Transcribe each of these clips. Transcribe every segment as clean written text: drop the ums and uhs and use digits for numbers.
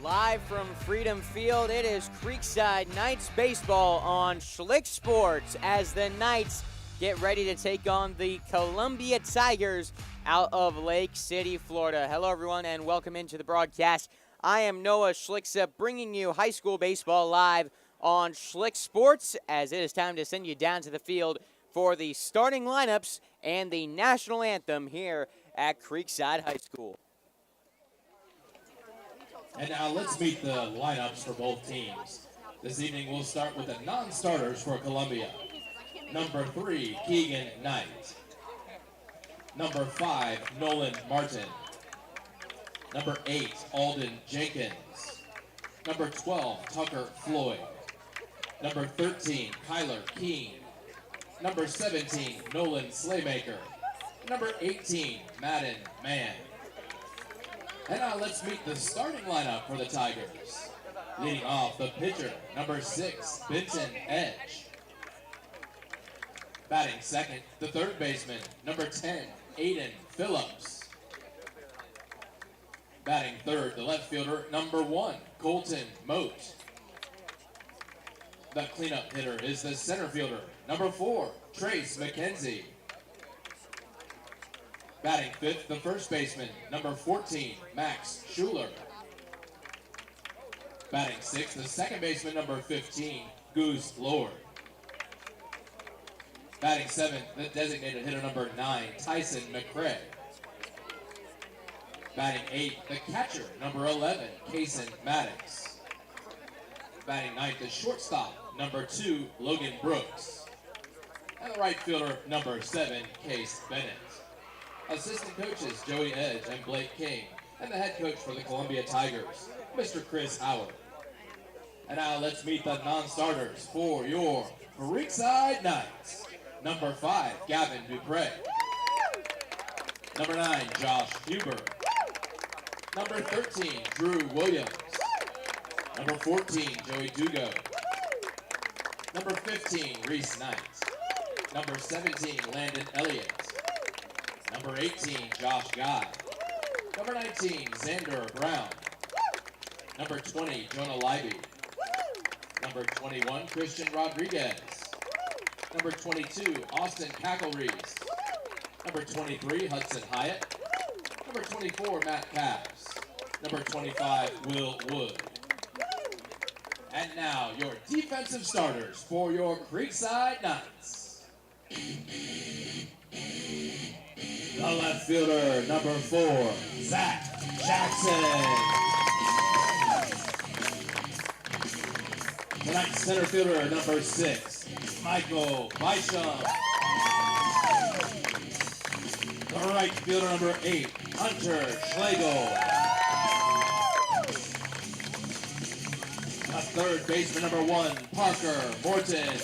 Live from Freedom Field, it is Creekside Knights baseball on Schlick Sports as the Knights get ready to take on the Columbia Tigers out of Lake City, Florida. Hello, everyone, and welcome into the broadcast. I am Noah Schlicksa, bringing you high school baseball live on Schlick Sports as it is time to send you down to the field for the starting lineups and the national anthem here at Creekside High School. And now let's meet the lineups for both teams. This evening we'll start with the non-starters for Columbia. Number 3, Keegan Knight. Number 5, Nolan Martin. Number 8, Alden Jenkins. Number 12, Tucker Floyd. Number 13, Kyler Keene. Number 17, Nolan Slaymaker. Number 18, Madden Mann. And now let's meet the starting lineup for the Tigers. Leading off, the pitcher, number 6, Benton Edge. Batting second, the third baseman, number 10, Aiden Phillips. Batting third, the left fielder, number 1, Colton Moat. The cleanup hitter is the center fielder, number 4, Trace McKenzie. Batting fifth, the first baseman, number 14, Max Schuler. Batting sixth, the second baseman, number 15, Goose Lord. Batting seventh, the designated hitter, number 9, Tyson McCrae. Batting eighth, the catcher, number 11, Kason Maddox. Batting ninth, the shortstop, number 2, Logan Brooks. And the right fielder, number 7, Case Bennett. Assistant coaches Joey Edge and Blake King, and the head coach for the Columbia Tigers, Mr. Chris Howard. And now let's meet the non-starters for your Creekside Knights. Number 5, Gavin Dupre. Number 9, Josh Huber. Number 13, Drew Williams. Number 14, Joey Dugo. Number 15, Reese Knight. Number 17, Landon Elliott. Number 18, Josh Guy. Number 19, Xander Brown. Number 20, Jonah Leiby. Number 21, Christian Rodriguez. Number 22, Austin Cackle-Reese. Number 23, Hudson Hyatt. Number 24, Matt Caps. Number 25, Will Wood. And now, your defensive starters for your Creekside Knights. The left fielder, number 4, Zach Jackson. The Knights center fielder, number 6, Michael Bisham. The right fielder, number 8, Hunter Schlegel. The third baseman, number 1, Parker Morton.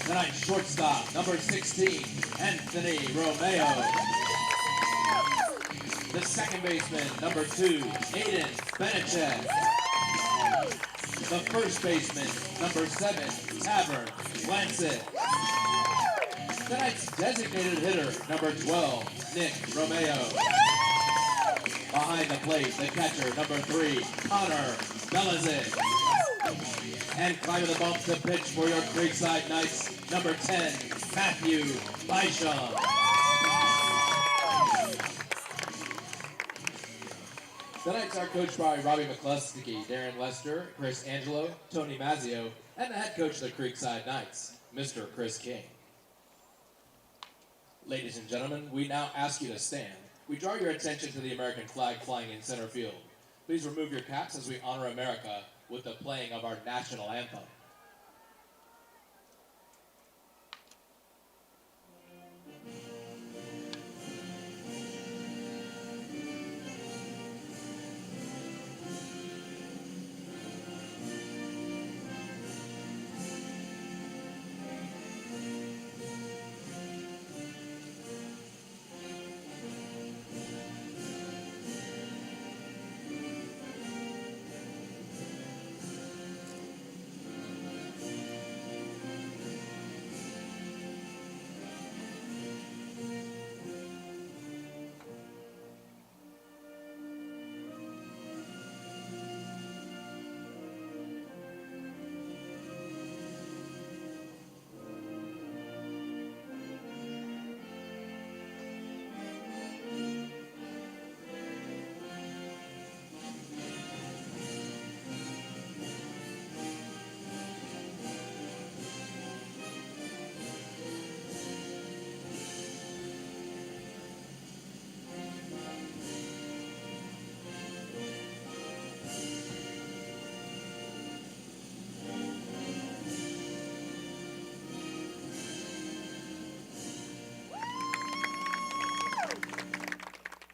The Knights shortstop, number 16, Anthony Romeo. The second baseman, number 2, Aiden Benacek. The first baseman, number 7, Tavern Lancet. The Knights designated hitter, number 12, Nick Romeo. Behind the plate, the catcher, number 3, Connor Belizic. And climbing the bump to pitch for your Creekside Knights, number 10, Matthew Bisham. The Knights are coached by Robbie McCluskey, Darren Lester, Chris Angelo, Tony Mazzio, and the head coach of the Creekside Knights, Mr. Chris King. Ladies and gentlemen, we now ask you to stand. We draw your attention to the American flag flying in center field. Please remove your caps as we honor America with the playing of our national anthem.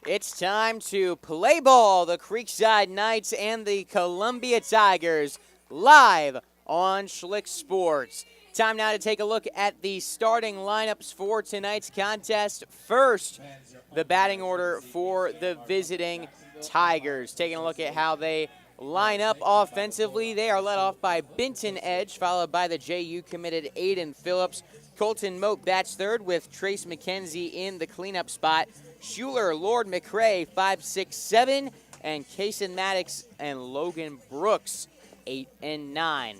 It's time to play ball. The Creekside Knights and the Columbia Tigers live on Schlick Sports. Time now to take a look at the starting lineups for tonight's contest. First, the batting order for the visiting Tigers. Taking a look at how they line up offensively. They are led off by Benton Edge, followed by the JU committed Aiden Phillips. Colton Moat bats third with Trace McKenzie in the cleanup spot. Schuler, Lord McRae, 5, 6, 7, and Kason Maddox and Logan Brooks, 8 and 9.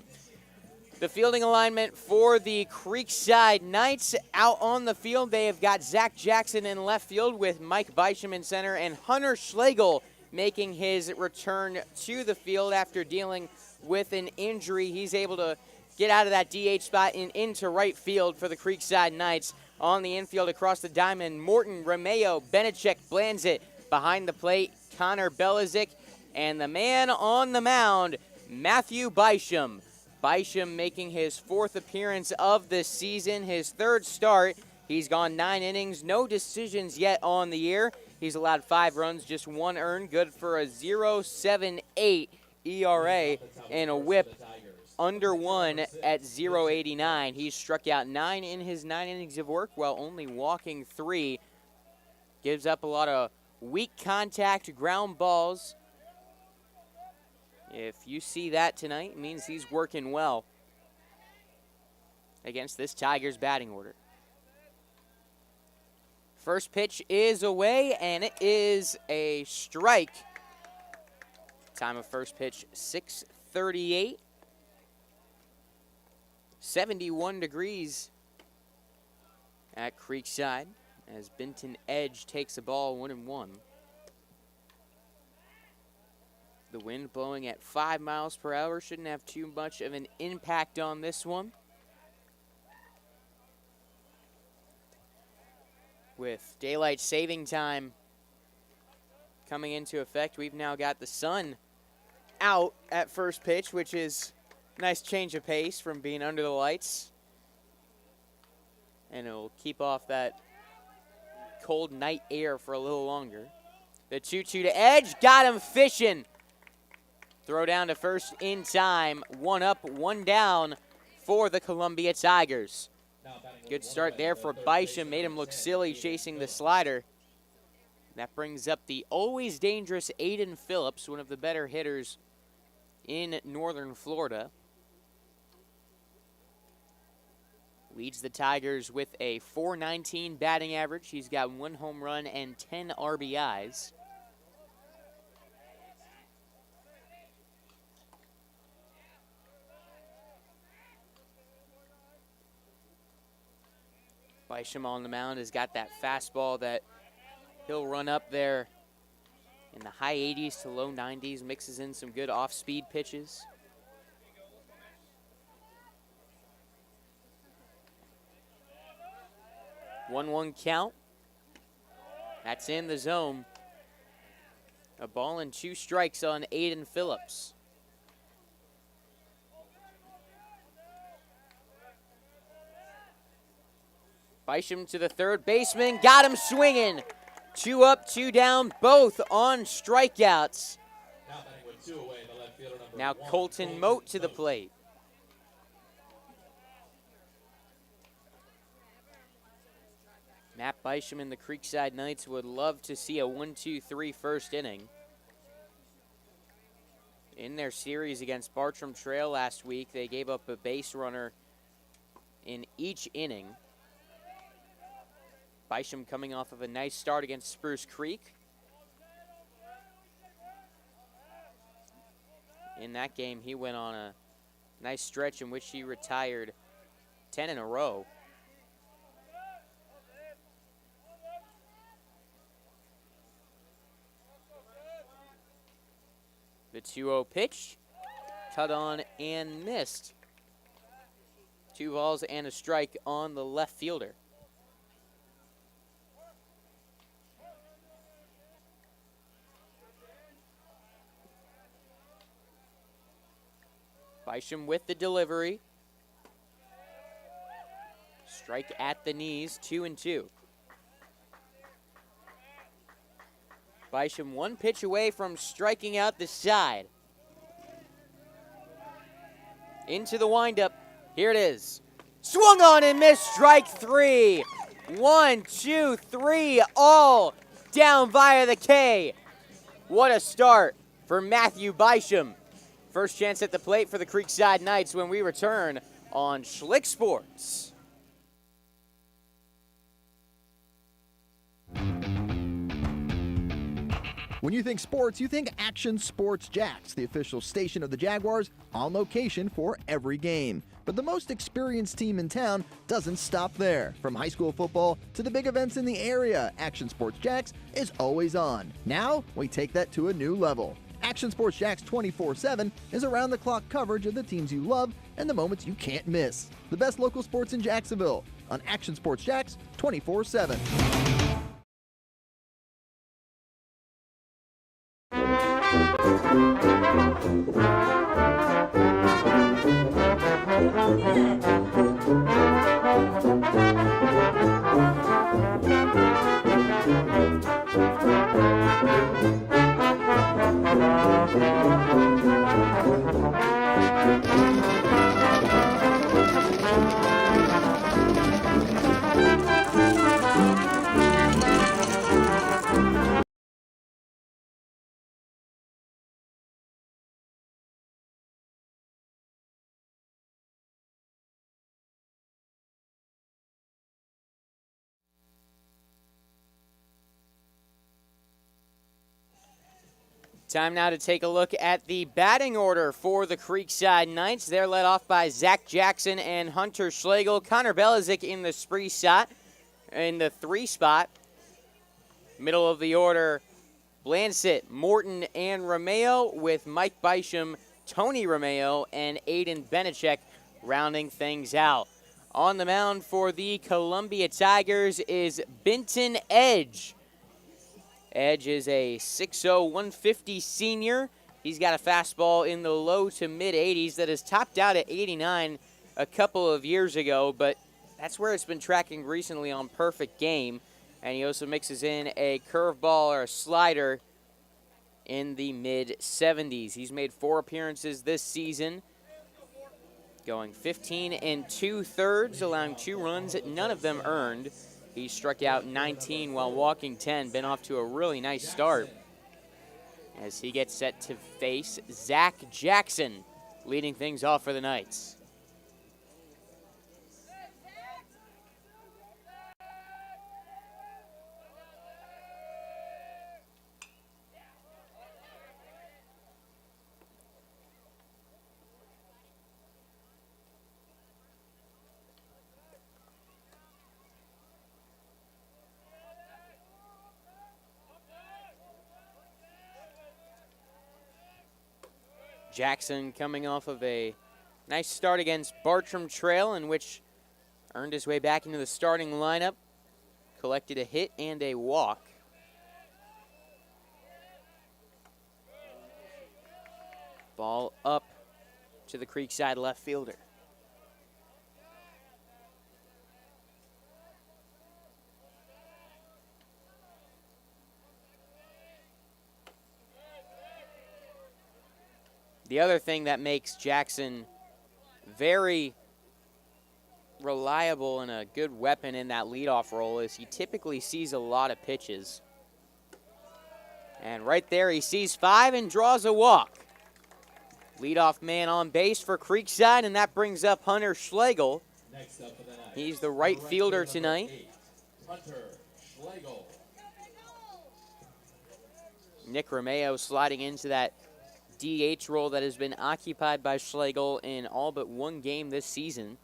The fielding alignment for the Creekside Knights out on the field. They have got Zach Jackson in left field with Mike Bisham in center, and Hunter Schlegel making his return to the field after dealing with an injury. He's able to get out of that DH spot and into right field for the Creekside Knights. On the infield across the diamond, Morton, Romeo, Benechek, Blanzit. Behind the plate, Connor Belizik. And the man on the mound, Matthew Bisham. Bisham making his fourth appearance of the season, his third start. He's gone 9 innings, no decisions yet on the year. He's allowed 5 runs, just 1 earned, good for a 0.78 ERA and a whip under 1 at 0.89. He's struck out 9 in his 9 innings of work while only walking 3. Gives up a lot of weak contact ground balls. If you see that tonight, it means he's working well against this Tigers batting order. First pitch is away, and it is a strike. Time of first pitch, 6:38. 71 degrees at Creekside as Benton Edge takes the ball 1-1. The wind blowing at 5 miles per hour shouldn't have too much of an impact on this one. With daylight saving time coming into effect, we've now got the sun out at first pitch, which is a nice change of pace from being under the lights. And it'll keep off that cold night air for a little longer. The 2-2 to Edge, got him fishing. Throw down to first in time. 1 up, 1 down for the Columbia Tigers. Good start there for Bisham. Made him look silly chasing the slider. That brings up the always dangerous Aiden Phillips, one of the better hitters in northern Florida. Leads the Tigers with a .419 batting average. He's got 1 home run and 10 RBIs. Bisham on the mound has got that fastball that he'll run up there in the high 80s to low 90s, mixes in some good off-speed pitches. One count. That's in the zone. A ball and 2 strikes on Aiden Phillips. Bisham to the third baseman, got him swinging. 2 up, 2 down, both on strikeouts. Now Colton Moat to the plate. Matt Bisham and the Creekside Knights would love to see a 1-2-3 first inning. In their series against Bartram Trail last week, they gave up a base runner in each inning. Bisham coming off of a nice start against Spruce Creek. In that game, he went on a nice stretch in which he retired 10 in a row. The 2-0 pitch, cut on and missed. 2 balls and a strike on the left fielder. Bisham with the delivery. Strike at the knees, 2-2. Bisham one pitch away from striking out the side. Into the windup. Here it is. Swung on and missed, strike three. 1, 2, 3, all down via the K. What a start for Matthew Bisham. First chance at the plate for the Creekside Knights when we return on Schlick Sports. When you think sports, you think Action Sports Jacks, the official station of the Jaguars, on location for every game. But the most experienced team in town doesn't stop there. From high school football to the big events in the area, Action Sports Jacks is always on. Now, we take that to a new level. Action Sports Jacks 24/7 is around-the-clock coverage of the teams you love and the moments you can't miss. The best local sports in Jacksonville on Action Sports Jacks 24/7. Time now to take a look at the batting order for the Creekside Knights. They're led off by Zach Jackson and Hunter Schlegel. Connor Belizik in the spree spot, in the 3 spot. Middle of the order, Blansett, Morton, and Romeo, with Mike Bisham, Tony Romeo, and Aiden Benechek rounding things out. On the mound for the Columbia Tigers is Benton Edge. Edge is a 6'0", 150 senior. He's got a fastball in the low to mid-80s that has topped out at 89 a couple of years ago, but that's where it's been tracking recently on Perfect Game. And he also mixes in a curveball or a slider in the mid-70s. He's made 4 appearances this season, going 15 2/3, allowing 2 runs, none of them earned. He struck out 19 while walking 10. Been off to a really nice start as he gets set to face Zach Jackson, leading things off for the Knights. Jackson coming off of a nice start against Bartram Trail, in which earned his way back into the starting lineup, collected a hit and a walk. Ball up to the Creekside left fielder. The other thing that makes Jackson very reliable and a good weapon in that leadoff role is he typically sees a lot of pitches. And right there he sees 5 and draws a walk. Leadoff man on base for Creekside, and that brings up Hunter Schlegel. Next up for the Knights, He's the right fielder tonight. 8, Hunter Schlegel. Nick Romeo sliding into that DH role that has been occupied by Schlegel in all but 1 game this season.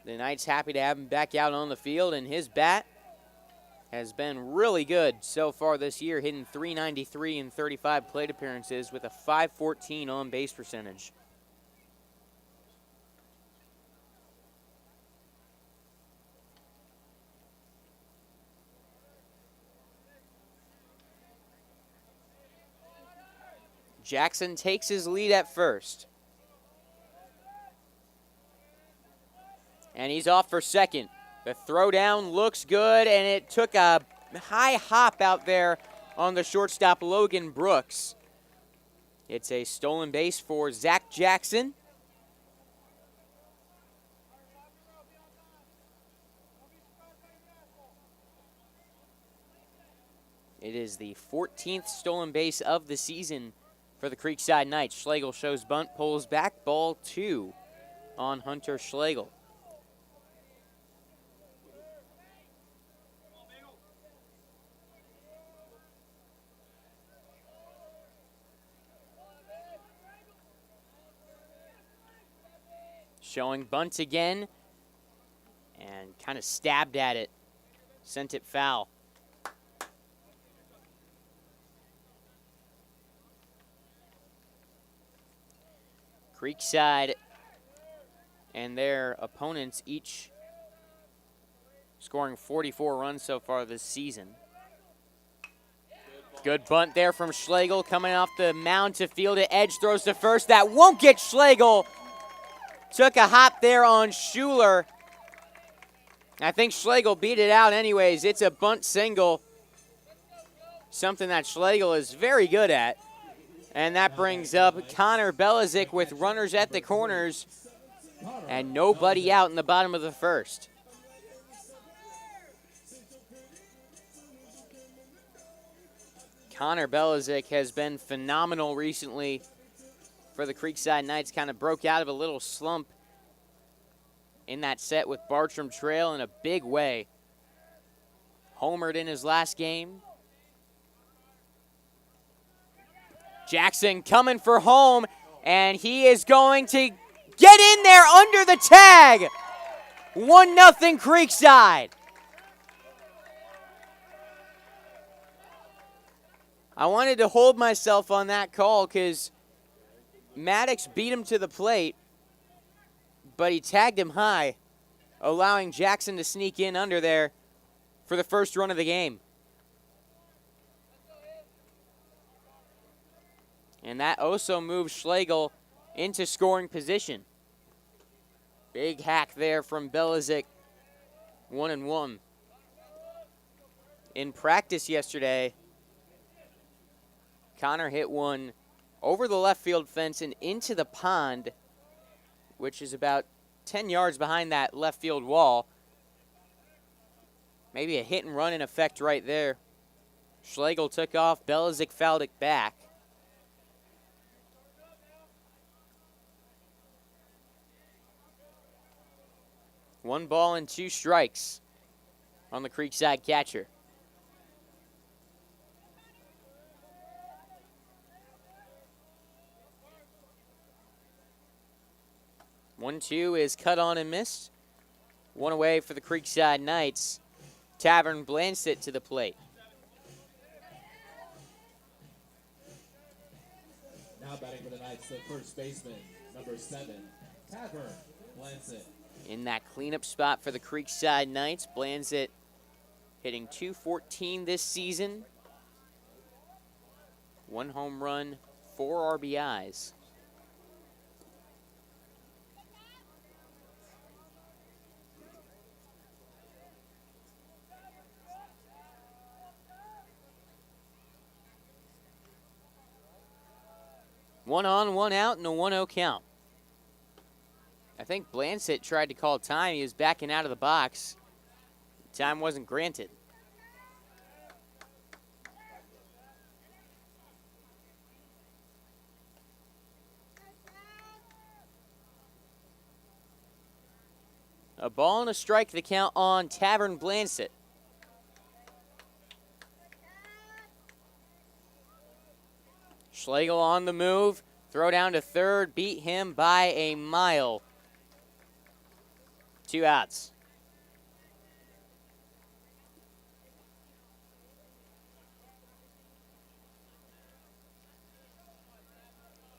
The Knights happy to have him back out on the field, and his bat has been really good so far this year, hitting .393 in 35 plate appearances with a .514 on-base percentage. Jackson takes his lead at first. And he's off for second. The throw down looks good, and it took a high hop out there on the shortstop, Logan Brooks. It's a stolen base for Zach Jackson. It is the 14th stolen base of the season for the Creekside Knights. Schlegel shows bunt, pulls back, ball 2 on Hunter Schlegel. Showing bunt again and kind of stabbed at it. Sent it foul. Creekside and their opponents each scoring 44 runs so far this season. Good bunt there from Schlegel coming off the mound to field it. Edge throws to first. That won't get Schlegel. Took a hop there on Schuler. I think Schlegel beat it out anyways. It's a bunt single. Something that Schlegel is very good at. And that brings up Connor Belizik with runners at the corners and nobody out in the bottom of the first. Connor Belizik has been phenomenal recently for the Creekside Knights. Kind of broke out of a little slump in that set with Bartram Trail in a big way. Homered in his last game. Jackson coming for home, and he is going to get in there under the tag. 1-0 Creekside. I wanted to hold myself on that call because Maddox beat him to the plate, but he tagged him high, allowing Jackson to sneak in under there for the first run of the game. And that also moves Schlegel into scoring position. Big hack there from Belizik, 1-1. In practice yesterday, Connor hit one over the left field fence and into the pond, which is about 10 yards behind that left field wall. Maybe a hit and run in effect right there. Schlegel took off, Belizik fouled it back. One ball and 2 strikes on the Creekside catcher. One-two is cut on and missed. One away for the Creekside Knights. Tavern Blansett to the plate. Now batting for the Knights, the first baseman, number 7, Tavern Blansett. In that cleanup spot for the Creekside Knights, Blansett hitting .214 this season. 1 home run, 4 RBIs. One on, one out, and a 1-0 count. I think Blansett tried to call time. He was backing out of the box. Time wasn't granted. A ball and a strike, the count on Tavern Blansett. Schlegel on the move. Throw down to third. Beat him by a mile. 2 outs.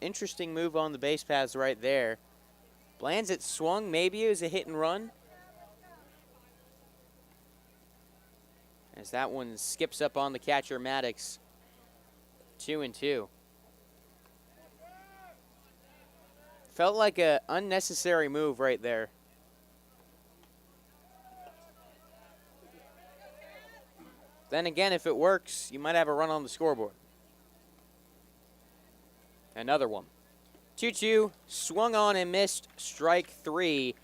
Interesting move on the base paths right there. Blansett swung. Maybe it was a hit and run. As that one skips up on the catcher, Maddox. 2-2. Felt like an unnecessary move right there. Then again, if it works, you might have a run on the scoreboard. Another one. 2-2, swung on and missed, strike 3,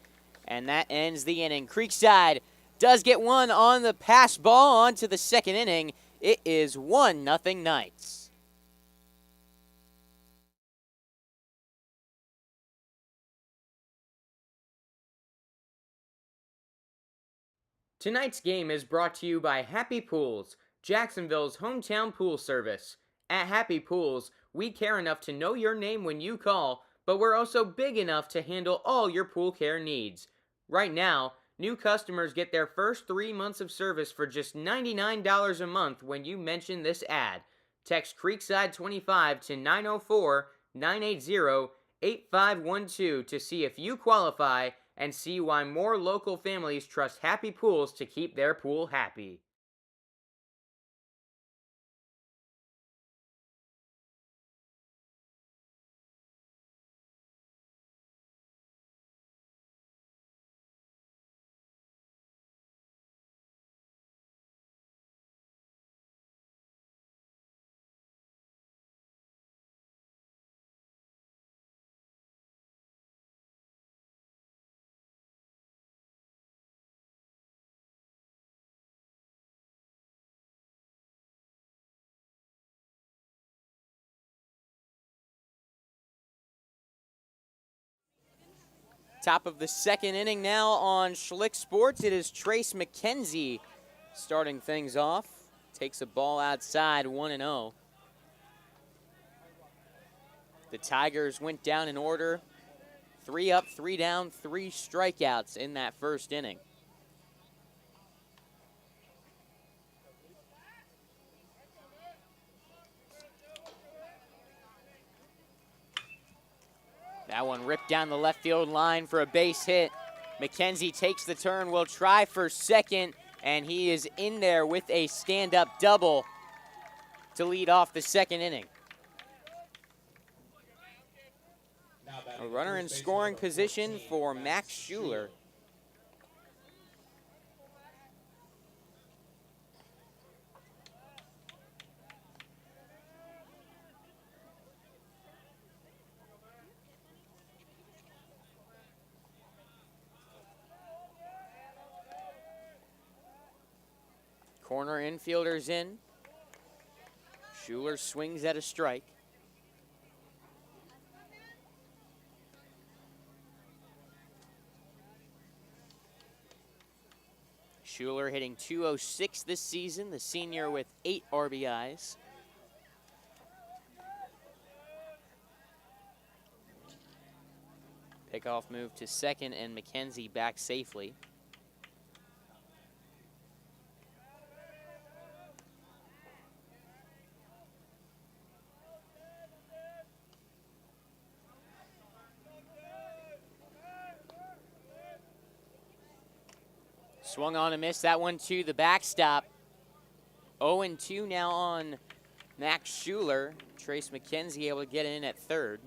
and that ends the inning. Creekside does get one on the pass ball onto the second inning. It is 1-0 Knights. Tonight's game is brought to you by Happy Pools, Jacksonville's hometown pool service. At Happy Pools, we care enough to know your name when you call, but we're also big enough to handle all your pool care needs. Right now, new customers get their first 3 months of service for just $99 a month when you mention this ad. Text Creekside25 to 904-980-8512 to see if you qualify and see why more local families trust Happy Pools to keep their pool happy. Top of the second inning now on Schlick Sports. It is Trace McKenzie starting things off. Takes a ball outside, 1-0. The Tigers went down in order. 3 up, 3 down, 3 strikeouts in that first inning. That one ripped down the left field line for a base hit. McKenzie takes the turn, will try for second, and he is in there with a stand-up double to lead off the second inning. A runner in scoring position for Max Schuler. Corner infielders in. Schuler swings at a strike. Schuler hitting .206 this season, the senior with 8 RBIs. Pickoff move to second, and McKenzie back safely. Swung on and missed that one to the backstop. 0-2 now on Max Schuler. Trace McKenzie able to get in at third.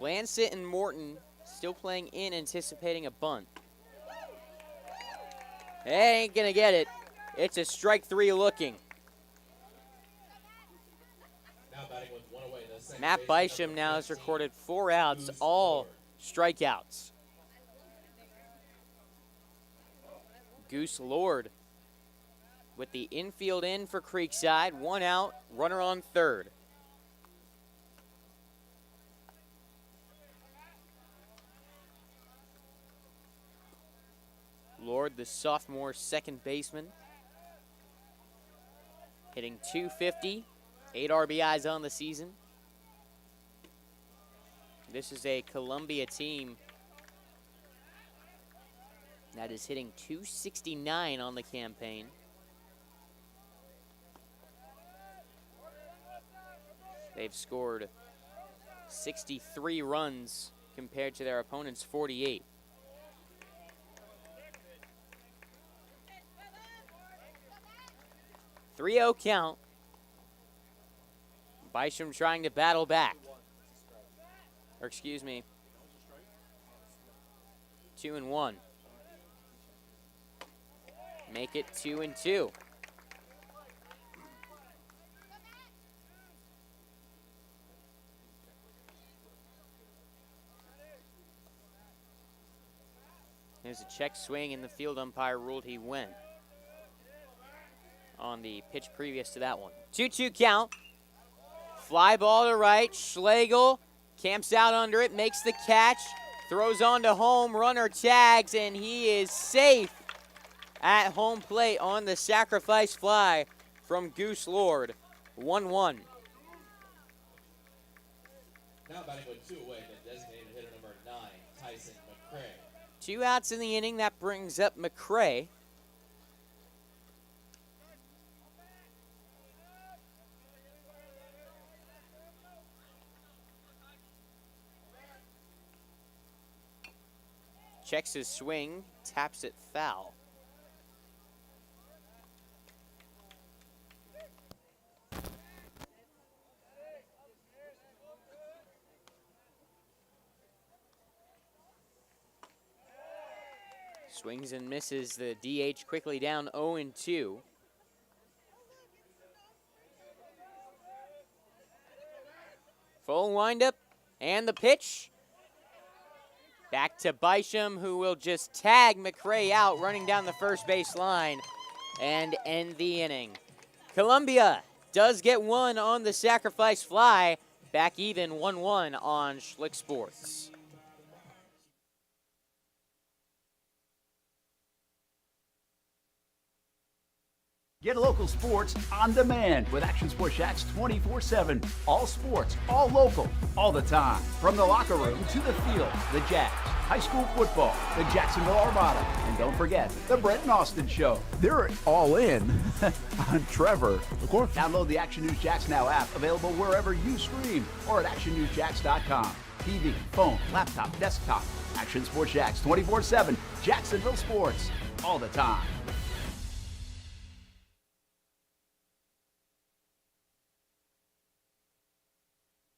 Lancet and Morton still playing in, anticipating a bunt. Ain't gonna get it. It's a strike 3 looking. Matt Bysham now has recorded 4 outs, all strikeouts. Goose Lord with the infield in for Creekside. 1 out, runner on third. Lord, the sophomore second baseman, hitting .250, 8 RBIs on the season. This is a Columbia team that is hitting .269 on the campaign. They've scored 63 runs compared to their opponent's 48. 3-0 count. Bisham trying to battle back. Or excuse me. 2-1. Make it 2-2. There's a check swing, and the field umpire ruled he went on the pitch previous to that one. 2-2 count. Fly ball to right. Schlegel camps out under it, makes the catch, throws on to home. Runner tags, and he is safe at home plate on the sacrifice fly from Goose Lord. 1-1. Now batting with 2 away, the designated hitter number 9, Tyson McCray. 2 outs in the inning. That brings up McCray. Checks his swing, taps it foul. Swings and misses. The DH quickly down 0-2. Full windup, and the pitch. Back to Bisham, who will just tag McCray out, running down the first base line and end the inning. Columbia does get 1 on the sacrifice fly. Back even 1-1 on Schlick Sports. Get local sports on demand with Action Sports Jacks 24/7. All sports, all local, all the time. From the locker room to the field, the Jacks, high school football, the Jacksonville Armada, and don't forget the Brett and Austin Show. They're all in on Trevor. Of course. Download the Action News Jacks Now app, available wherever you stream or at actionnewsjacks.com. TV, phone, laptop, desktop. Action Sports Jacks 24/7. Jacksonville sports, all the time.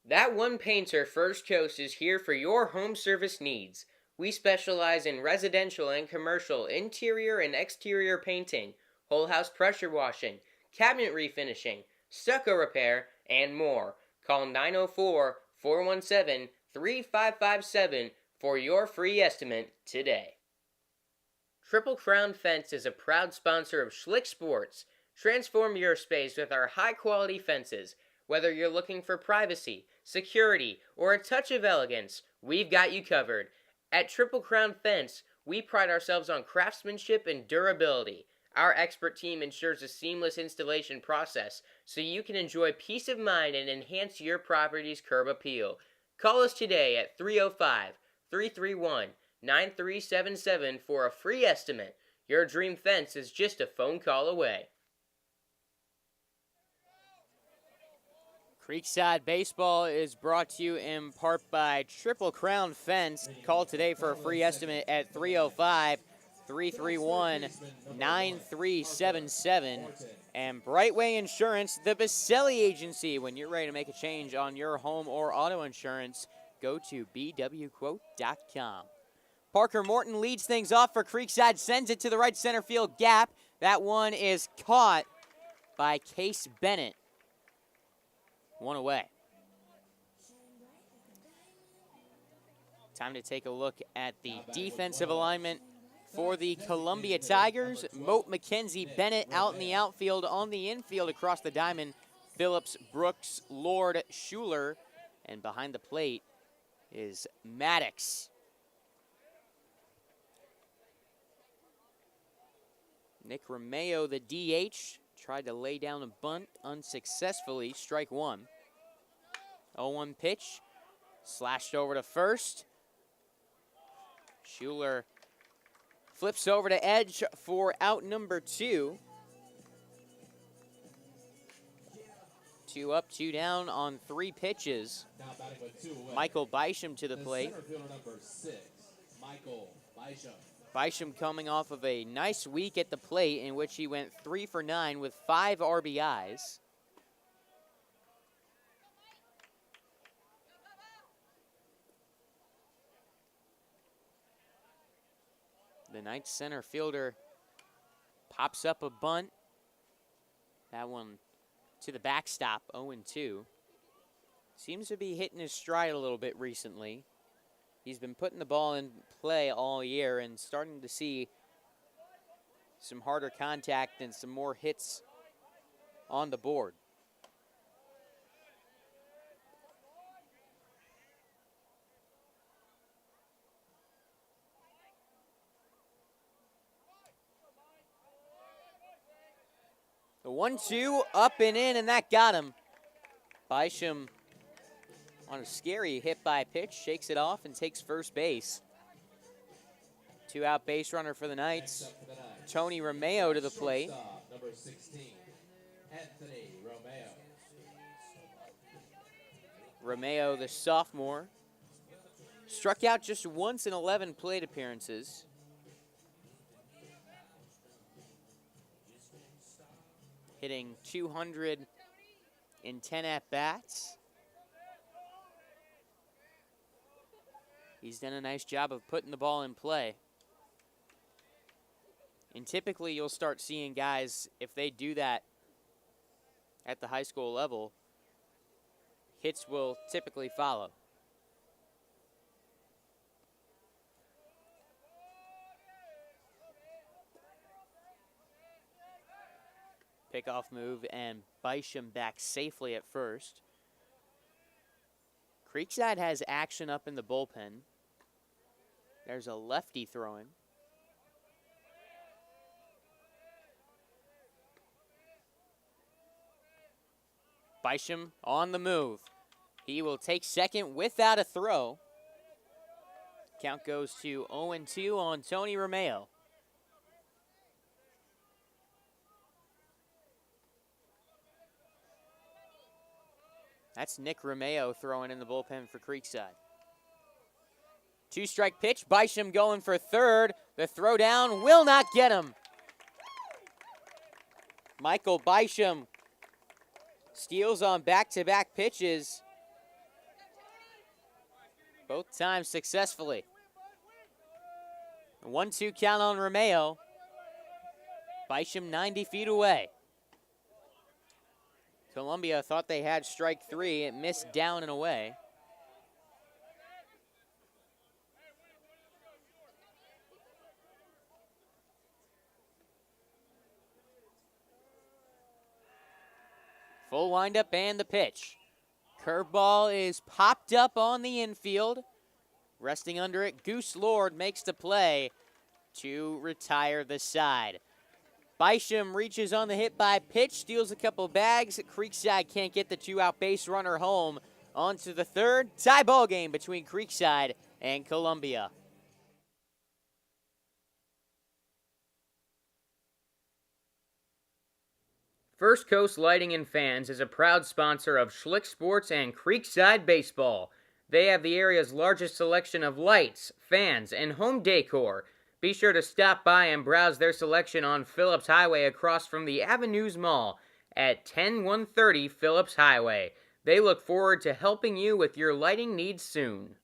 That One Painter First Coast is here for your home service needs. We specialize in residential and commercial interior and exterior painting, whole house pressure washing, cabinet refinishing, stucco repair, and more. Call 904-417-3557 for your free estimate today. Triple Crown Fence is a proud sponsor of Schlick Sports. Transform your space with our high-quality fences. Whether you're looking for privacy, security, or a touch of elegance, we've got you covered. At Triple Crown Fence, we pride ourselves on craftsmanship and durability. Our expert team ensures a seamless installation process so you can enjoy peace of mind and enhance your property's curb appeal. Call us today at 305-331-9377 for a free estimate. Your dream fence is just a phone call away. Creekside Baseball is brought to you in part by Triple Crown Fence. Call today for a free estimate at 305-331-9377. And Brightway Insurance, the Baselli Agency. When you're ready to make a change on your home or auto insurance, go to bwquote.com. Parker Morton leads things off for Creekside, sends it to the right center field gap. That one is caught by Case Bennett. 1 away. Time to take a look at the defensive alignment for the Columbia Tigers. Moat, McKenzie, Bennett out in the outfield. On the infield across the diamond, Phillips, Brooks, Lord, Schuler. And behind the plate is Maddox. Nick Romeo, the DH, tried to lay down a bunt unsuccessfully. Strike 1. 0-1 pitch. Slashed over to first. Schuler flips over to edge for out number 2. 2 up, 2 down on 3 pitches. Now batting with 2 away. Michael Bisham to the plate. Center fielder number 6, Michael Bisham. Bisham coming off of a nice week at the plate in which he went 3 for 9 with 5 RBIs. The Knights center fielder pops up a bunt. That one to the backstop, 0-2. Seems to be hitting his stride a little bit recently. He's been putting the ball in play all year and starting to see some harder contact and some more hits on the board. The 1-2 up and in, and that got him. Bisham on a scary hit by pitch, shakes it off and takes first base. 2-out base runner for the Knights. Tony Romeo to the plate. Number 16, Anthony Romeo. Romeo, the sophomore, struck out just once in 11 plate appearances. Hitting 210 at-bats. He's done a nice job of putting the ball in play. And typically you'll start seeing guys, if they do that at the high school level, hits will typically follow. Pickoff move, and Bisham back safely at first. Creekside has action up in the bullpen. There's a lefty throwing. Bisham on the move. He will take second without a throw. Count goes to 0-2 on Tony Romeo. That's Nick Romeo throwing in the bullpen for Creekside. 2-strike pitch. Bisham going for third. The throw down will not get him. Michael Bisham steals on back-to-back pitches. Both times successfully. A 1-2 count on Romeo. Bisham 90 feet away. Columbia thought they had strike three. It missed down and away. Full windup and the pitch. Curveball is popped up on the infield. Resting under it, Goose Lord makes the play to retire the side. Bisham reaches on the hit by pitch, steals a couple bags. Creekside can't get the 2-out base runner home. On to the third. Tie ball game between Creekside and Columbia. First Coast Lighting and Fans is a proud sponsor of Schlick Sports and Creekside Baseball. They have the area's largest selection of lights, fans, and home decor. Be sure to stop by and browse their selection on Phillips Highway across from the Avenues Mall at 10130 Phillips Highway. They look forward to helping you with your lighting needs soon.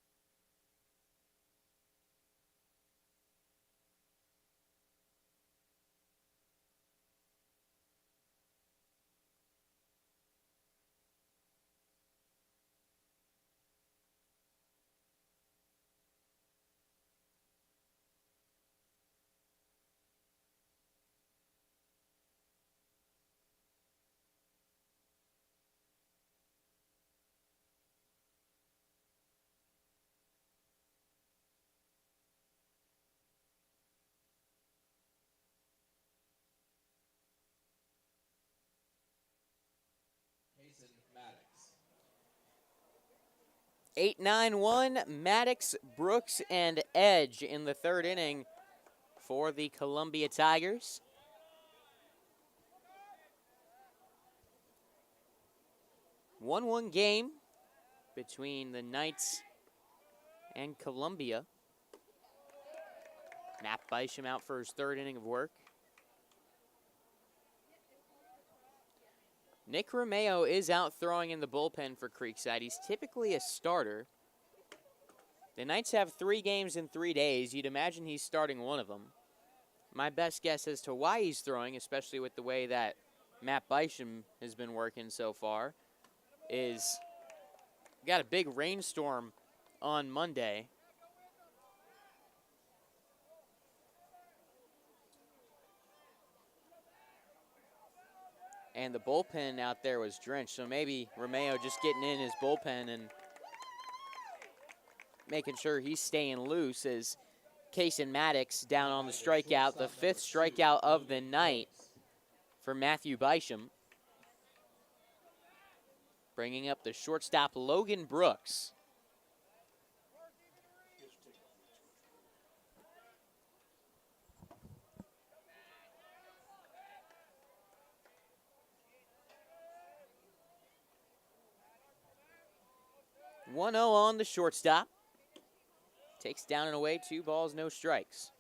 Maddox. 8-9-1, Maddox, Brooks, and Edge in the third inning for the Columbia Tigers. One game between the Knights and Columbia. Matt Bisham out for his third inning of work. Nick Romeo is out throwing in the bullpen for Creekside. He's typically a starter. The Knights have 3 games in 3 days. You'd imagine he's starting one of them. My best guess as to why he's throwing, especially with the way that Matt Bisham has been working so far, is got a big rainstorm on Monday. And the bullpen out there was drenched, so maybe Romeo just getting in his bullpen and making sure he's staying loose as Kaysen Maddox down on the strikeout, the 5th strikeout of the night for Matthew Bisham. Bringing up the shortstop, Logan Brooks. One 0 on the shortstop. Takes down and away, 2 balls, no strikes.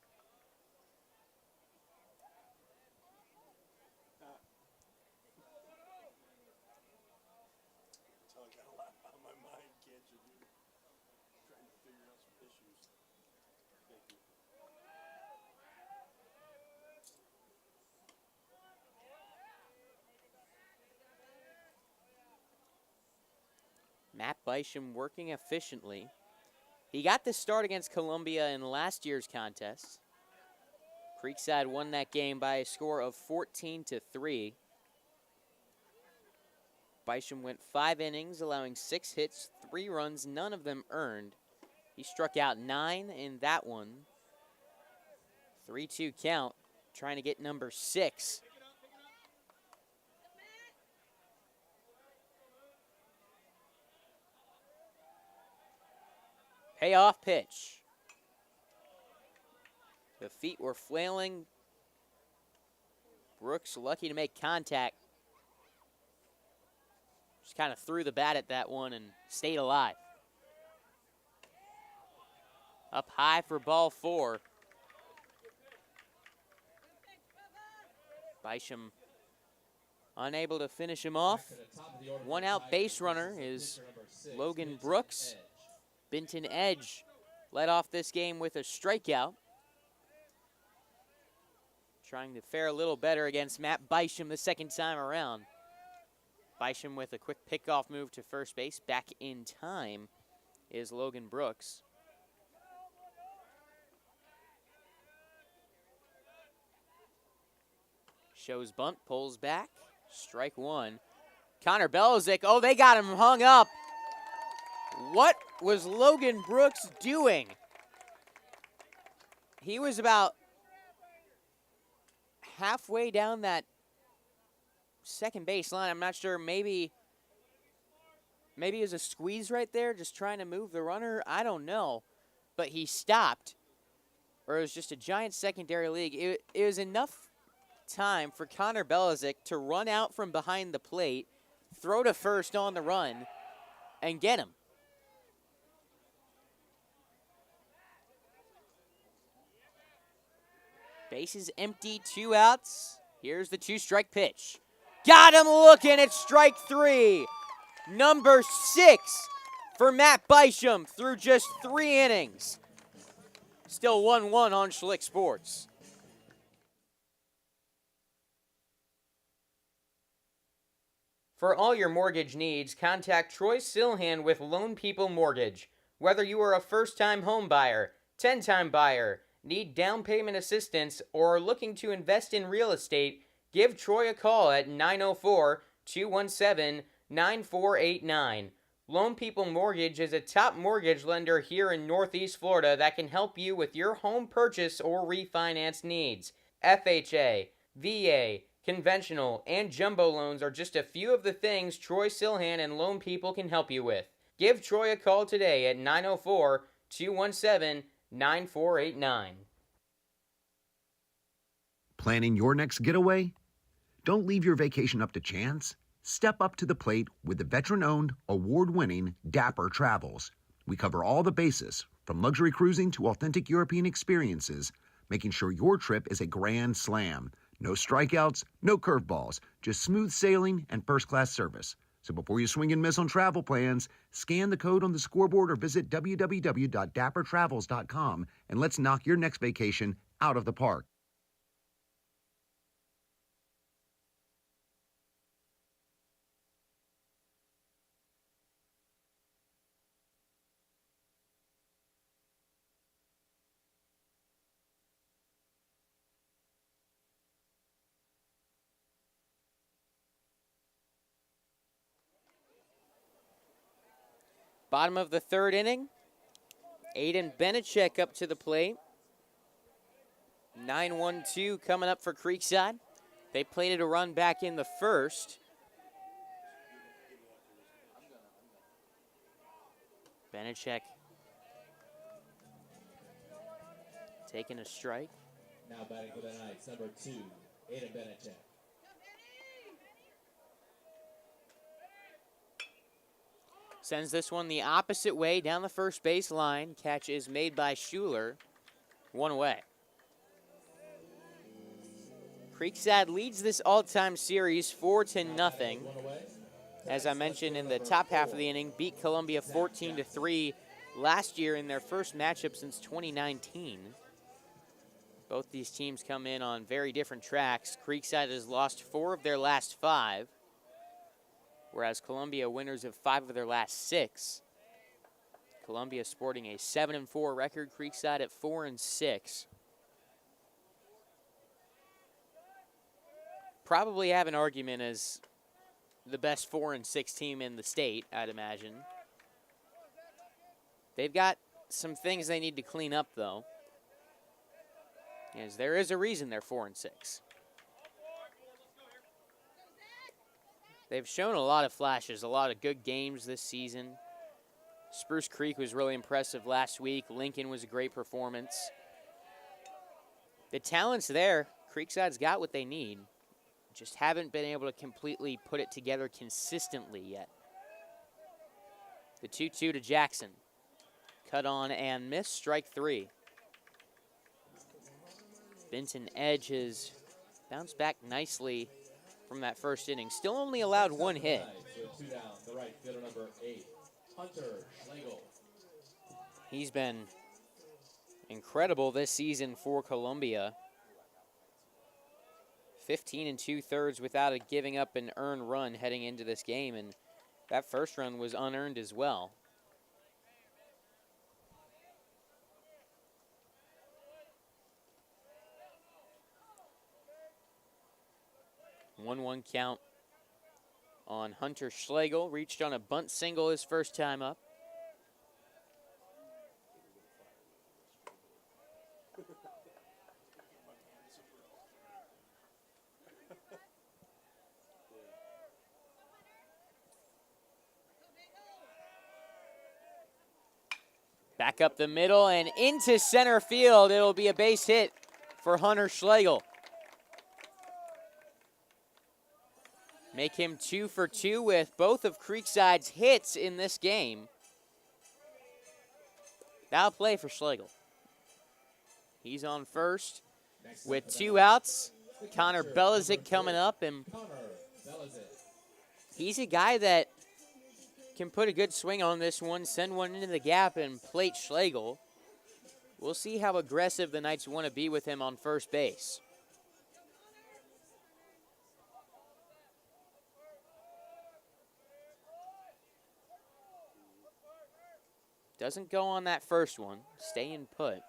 Matt Bisham working efficiently. He got the start against Columbia in last year's contest. Creekside won that game by a score of 14-3. Bisham went 5 innings, allowing 6 hits, 3 runs, none of them earned. He struck out 9 in that one. 3-2 count, trying to get number 6. Payoff pitch. The feet were flailing. Brooks lucky to make contact. Just kind of threw the bat at that one and stayed alive. Up high for ball 4. Bisham unable to finish him off. 1 out base runner is Logan Brooks. Benton Edge led off this game with a strikeout. Trying to fare a little better against Matt Bisham the second time around. Bisham with a quick pickoff move to first base. Back in time is Logan Brooks. Shows bunt, pulls back. Strike 1. Connor Belichick, oh, they got him hung up. What was Logan Brooks doing? He was about halfway down that second base line. I'm not sure. Maybe it was a squeeze right there, just trying to move the runner. I don't know. But he stopped. Or it was just a giant secondary league. It was enough time for Connor Belichick to run out from behind the plate, throw to first on the run, and get him. Bases empty, 2 outs. Here's the 2-strike pitch. Got him looking at strike 3. Number 6 for Matt Bisham through just 3 innings. Still 1-1 on Schlick Sports. For all your mortgage needs, contact Troy Silhan with Lone People Mortgage. Whether you are a first-time home buyer, 10-time buyer, need down payment assistance, or are looking to invest in real estate, give Troy a call at 904-217-9489. Lone People Mortgage is a top mortgage lender here in Northeast Florida that can help you with your home purchase or refinance needs. FHA, VA, conventional, and jumbo loans are just a few of the things Troy Silhan and Lone People can help you with. Give Troy a call today at 904-217-9489. Planning your next getaway? Don't leave your vacation up to chance. Step up to the plate with the veteran-owned, award-winning Dapper Travels. We cover all the bases, from luxury cruising to authentic European experiences, making sure your trip is a grand slam. No strikeouts, no curveballs, just smooth sailing and first-class service. So before you swing and miss on travel plans, scan the code on the scoreboard or visit www.dappertravels.com and let's knock your next vacation out of the park. Bottom of the third inning. Aiden Benechek up to the plate. 9-1-2 coming up for Creekside. They plated a run back in the first. Benechek taking a strike. Now batting for the Knights, number 2, Aiden Benechek. Sends this one the opposite way down the first base line. Catch is made by Schuler. One away. Creekside leads this all-time series 4-0. As I mentioned in the top half of the inning, beat Columbia 14-3 last year in their first matchup since 2019. Both these teams come in on very different tracks. Creekside has lost 4 of their last 5. Whereas Columbia winners of 5 of their last 6. Columbia sporting a 7-4 record, Creekside at 4-6. Probably have an argument as the best 4-6 team in the state, I'd imagine. They've got some things they need to clean up, though. As there is a reason they're 4-6. They've shown a lot of flashes, a lot of good games this season. Spruce Creek was really impressive last week. Lincoln was a great performance. The talent's there. Creekside's got what they need. Just haven't been able to completely put it together consistently yet. The 2-2 to Jackson. Cut on and miss, strike 3. Benton Edge has bounced back nicely from that first inning. Still only allowed 1 hit. 2 down, the right fielder number 8, Hunter Schlegel. He's been incredible this season for Columbia. 15 2/3 without giving up an earned run heading into this game, and that first run was unearned as well. One count on Hunter Schlegel. Reached on a bunt single his first time up. Back up the middle and into center field. It'll be a base hit for Hunter Schlegel. Make him 2 for 2 with both of Creekside's hits in this game. Now play for Schlegel. He's on first with 2 outs. Connor Belizik coming up, and he's a guy that can put a good swing on this one, send one into the gap, and plate Schlegel. We'll see how aggressive the Knights want to be with him on first base. Doesn't go on that first one, staying put.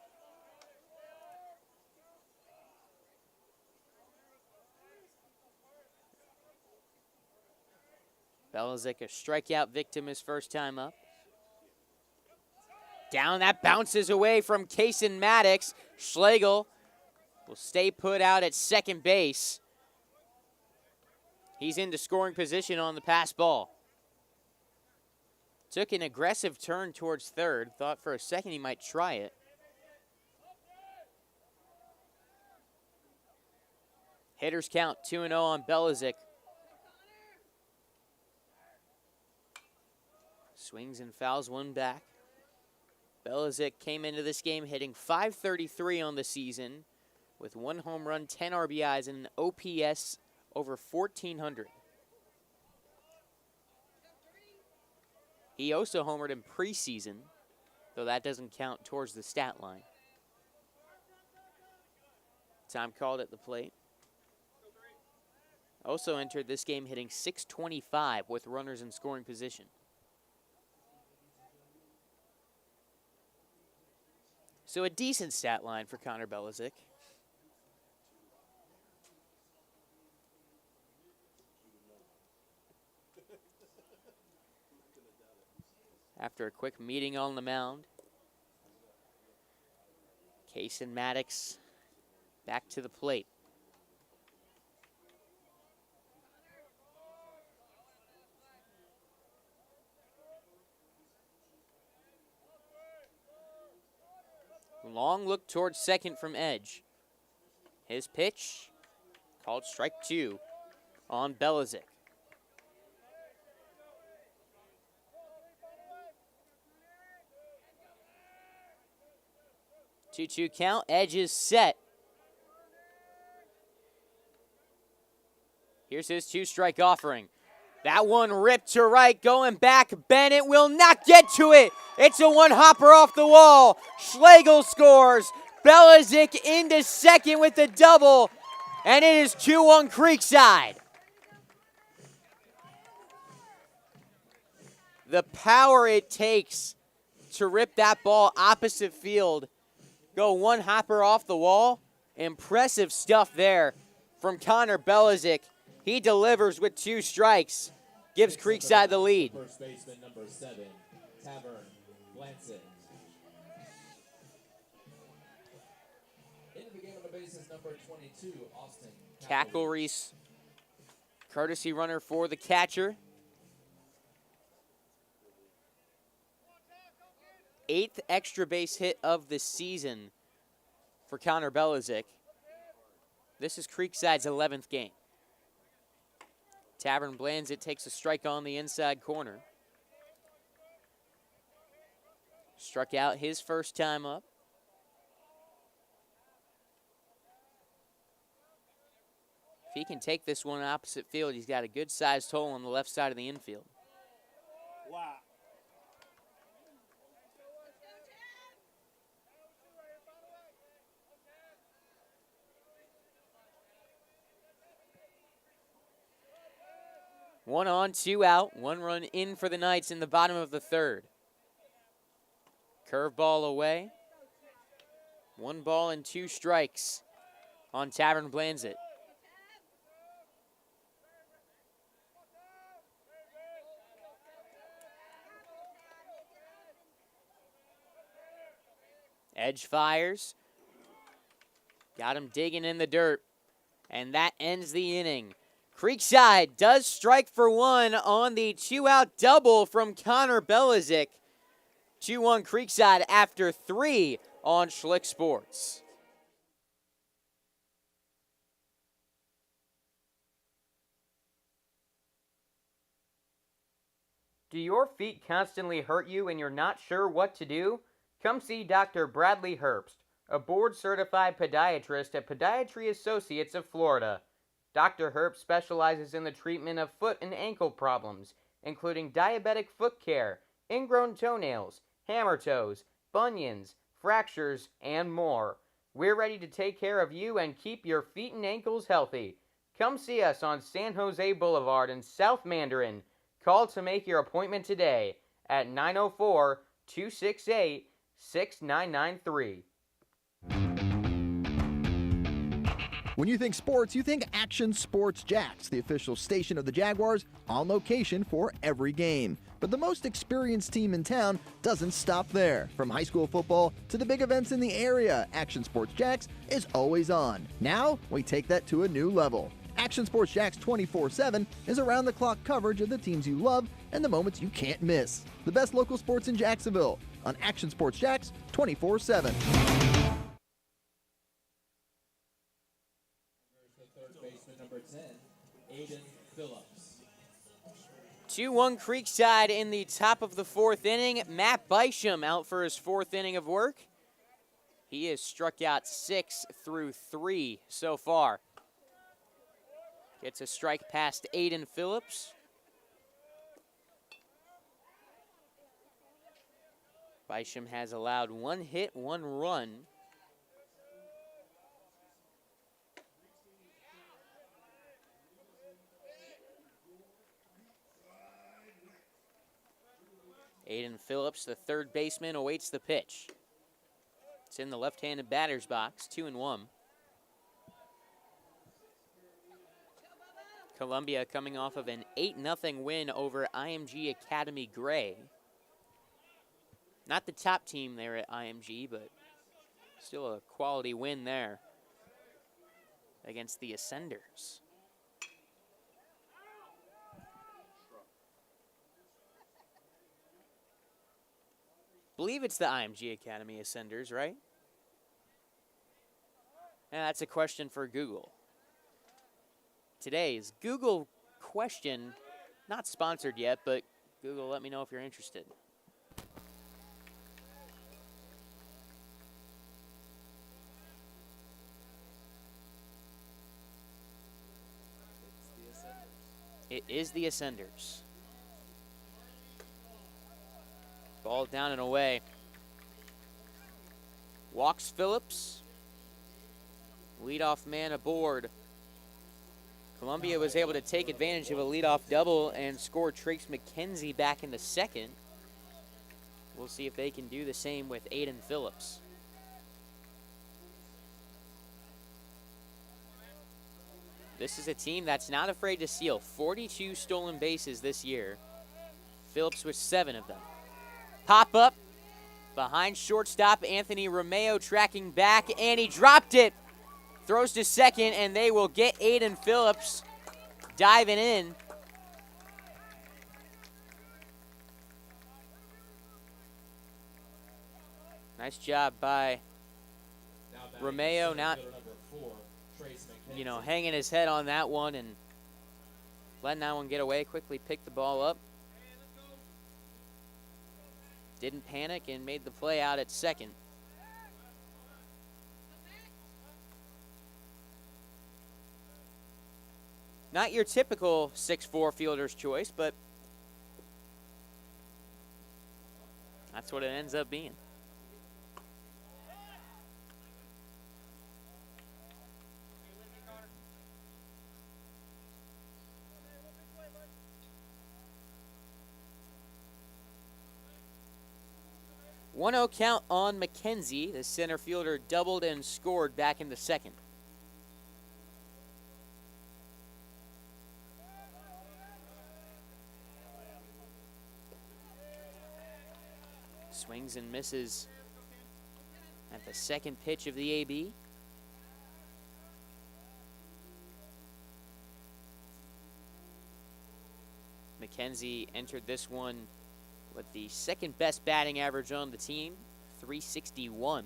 Belizik, a strikeout victim his first time up. Down, that bounces away from Kaysen Maddox. Schlegel will stay put out at second base. He's into scoring position on the pass ball. Took an aggressive turn towards third. Thought for a second he might try it. Hitters count 2-0 on Belizik. Swings and fouls one back. Belizik came into this game hitting .533 on the season, with 1 home run, 10 RBIs, and an OPS over 1,400. He also homered in preseason, though that doesn't count towards the stat line. Time called at the plate. Also entered this game hitting .625 with runners in scoring position. So a decent stat line for Connor Belichick. After a quick meeting on the mound, Case and Maddox back to the plate. Long look towards second from Edge. His pitch, called strike 2 on Belichick. 2-2 count. Edge is set. Here's his 2-strike offering. That one ripped to right, going back. Bennett will not get to it. It's a one-hopper off the wall. Schlegel scores. Belichick into second with the double, and it is 2-1 Creekside. The power it takes to rip that ball opposite field, go one-hopper off the wall. Impressive stuff there from Connor Belichick. He delivers with 2 strikes, gives Creekside the lead. First baseman number 7, Tavern Blanson. Into the game on the bases number 22, Austin Cackle-Reese, courtesy runner for the catcher. 8th extra base hit of the season for Connor Belichick. This is Creekside's 11th game. Tavern Blanson takes a strike on the inside corner. Struck out his first time up. If he can take this one opposite field, he's got a good-sized hole on the left side of the infield. Wow. One on, 2 out. 1 run in for the Knights in the bottom of the 3rd. Curveball away. 1 ball and 2 strikes on Tavern Blanson. Edge fires. Got him digging in the dirt. And that ends the inning. Creekside does strike for 1 on the 2-out double from Connor Belichick. 2-1 Creekside after 3 on Schlick Sports. Do your feet constantly hurt you and you're not sure what to do? Come see Dr. Bradley Herbst, a board-certified podiatrist at Podiatry Associates of Florida. Dr. Herbst specializes in the treatment of foot and ankle problems, including diabetic foot care, ingrown toenails, hammer toes, bunions, fractures, and more. We're ready to take care of you and keep your feet and ankles healthy. Come see us on San Jose Boulevard in South Mandarin. Call to make your appointment today at 904-268-6993. When you think sports, you think Action Sports Jacks, the official station of the Jaguars, on location for every game. But the most experienced team in town doesn't stop there. From high school football to the big events in the area, Action Sports Jacks is always on. Now, we take that to a new level. Action Sports Jacks 24/7 is around-the-clock coverage of the teams you love and the moments you can't miss. The best local sports in Jacksonville on Action Sports Jacks 24/7. Third baseman number 10, Aiden Phillips. 2-1 Creekside in the top of the 4th inning. Matt Bysham out for his 4th inning of work. He has struck out 6 through 3 so far. Gets a strike past Aiden Phillips. Bisham has allowed 1 hit, 1 run. Aiden Phillips, the third baseman, awaits the pitch. It's in the left-handed batter's box, 2-1. Columbia coming off of an 8-0 win over IMG Academy Gray. Not the top team there at IMG, but still a quality win there against the Ascenders. Believe it's the IMG Academy Ascenders, right? Yeah, that's a question for Google. Today's Google question, not sponsored yet, but Google, let me know if you're interested. It is the Ascenders. Ball down and away. Walks Phillips. Leadoff man aboard. Columbia was able to take advantage of a leadoff double and score Trace McKenzie back in the second. We'll see if they can do the same with Aiden Phillips. This is a team that's not afraid to steal. 42 stolen bases this year. Phillips with 7 of them. Pop up behind shortstop Anthony Romeo tracking back, and he dropped it. Throws to second, and they will get Aiden Phillips diving in. Nice job by Romeo, not, hanging his head on that one and letting that one get away. Quickly picked the ball up. Didn't panic and made the play out at second. Not your typical 6'4" fielder's choice, but that's what it ends up being. One-0 count on McKenzie. The center fielder doubled and scored back in the second. Swings and misses at the second pitch of the AB. McKenzie entered this one with the second best batting average on the team, 361.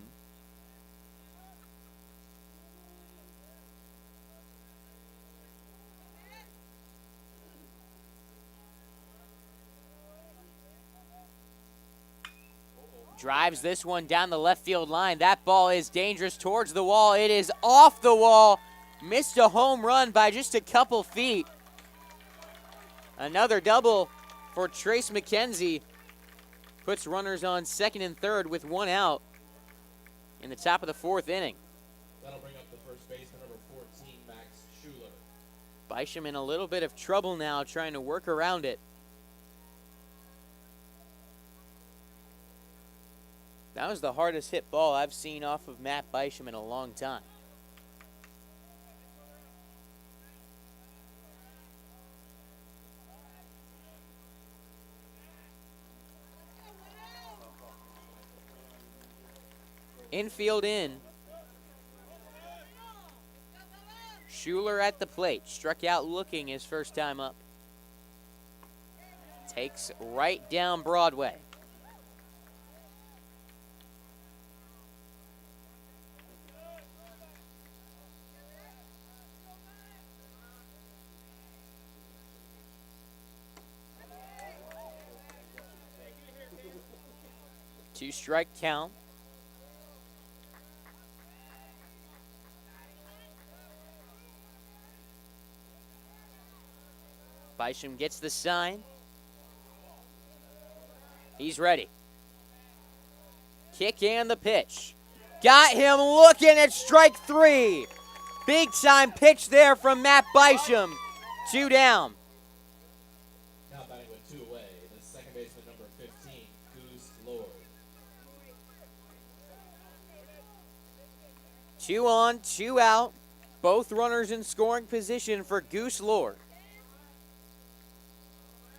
Drives this one down the left field line. That ball is dangerous towards the wall. It is off the wall. Missed a home run by just a couple feet. Another double for Trace McKenzie. Puts runners on second and third with 1 out in the top of the 4th inning. That'll bring up the first baseman, number 14, Max Schuler. Bisham in a little bit of trouble now, trying to work around it. That was the hardest hit ball I've seen off of Matt Bisham in a long time. Infield in. Schuler at the plate. Struck out looking his first time up. Takes right down Broadway. Two-strike count. Bisham gets the sign. He's ready. Kick and the pitch. Got him looking at strike 3. Big time pitch there from Matt Bisham. 2 down. Now batting with 2 away, the second baseman number 15, Goose Lord. 2 on, 2 out. Both runners in scoring position for Goose Lord.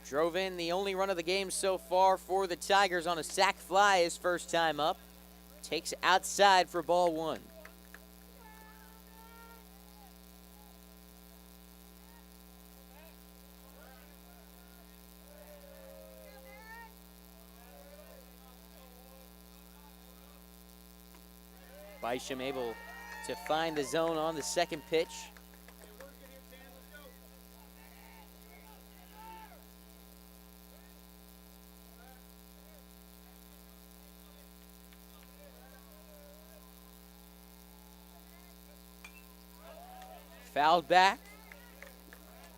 Drove in the only run of the game so far for the Tigers on a sac fly his first time up. Takes outside for ball 1. Bisham able to find the zone on the second pitch. Fouled back.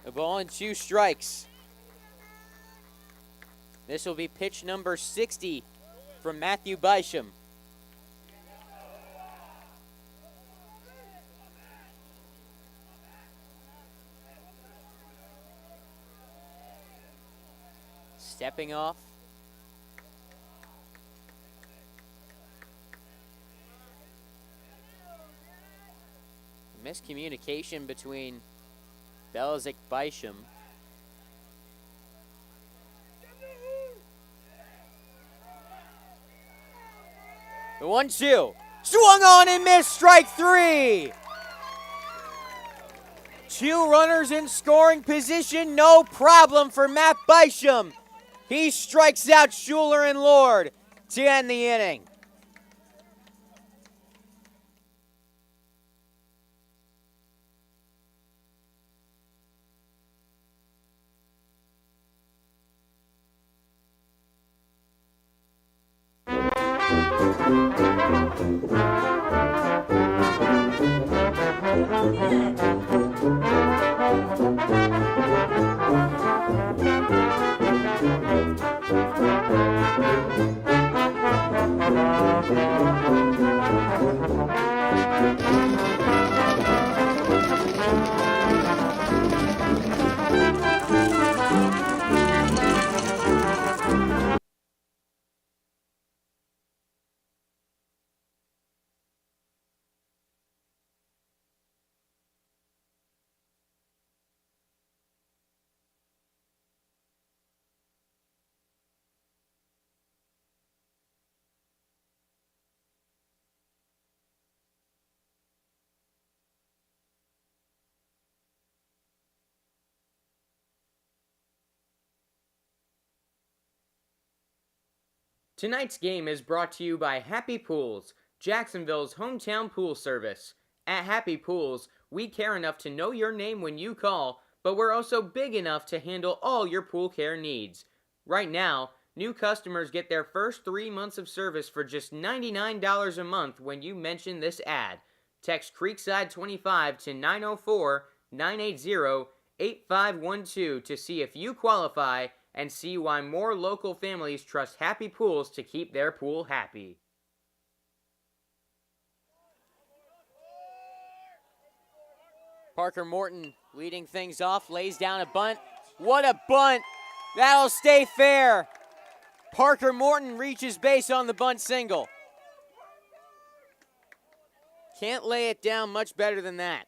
A ball and 2 strikes. This will be pitch number 60 from Matthew Bisham. Stepping off. Miscommunication between Belzic Bisham. The 1-2. Swung on and missed, strike 3. 2 runners in scoring position, no problem for Matt Bisham. He strikes out Schuler and Lord to end the inning. Tonight's game is brought to you by Happy Pools, Jacksonville's hometown pool service. At Happy Pools, we care enough to know your name when you call, but we're also big enough to handle all your pool care needs. Right now, new customers get their first 3 months of service for just $99 a month when you mention this ad. Text Creekside 25 to 904-980-8512 to see if you qualify and see why more local families trust Happy Pools to keep their pool happy. Parker Morton leading things off, lays down a bunt. What a bunt! That'll stay fair. Parker Morton reaches base on the bunt single. Can't lay it down much better than that.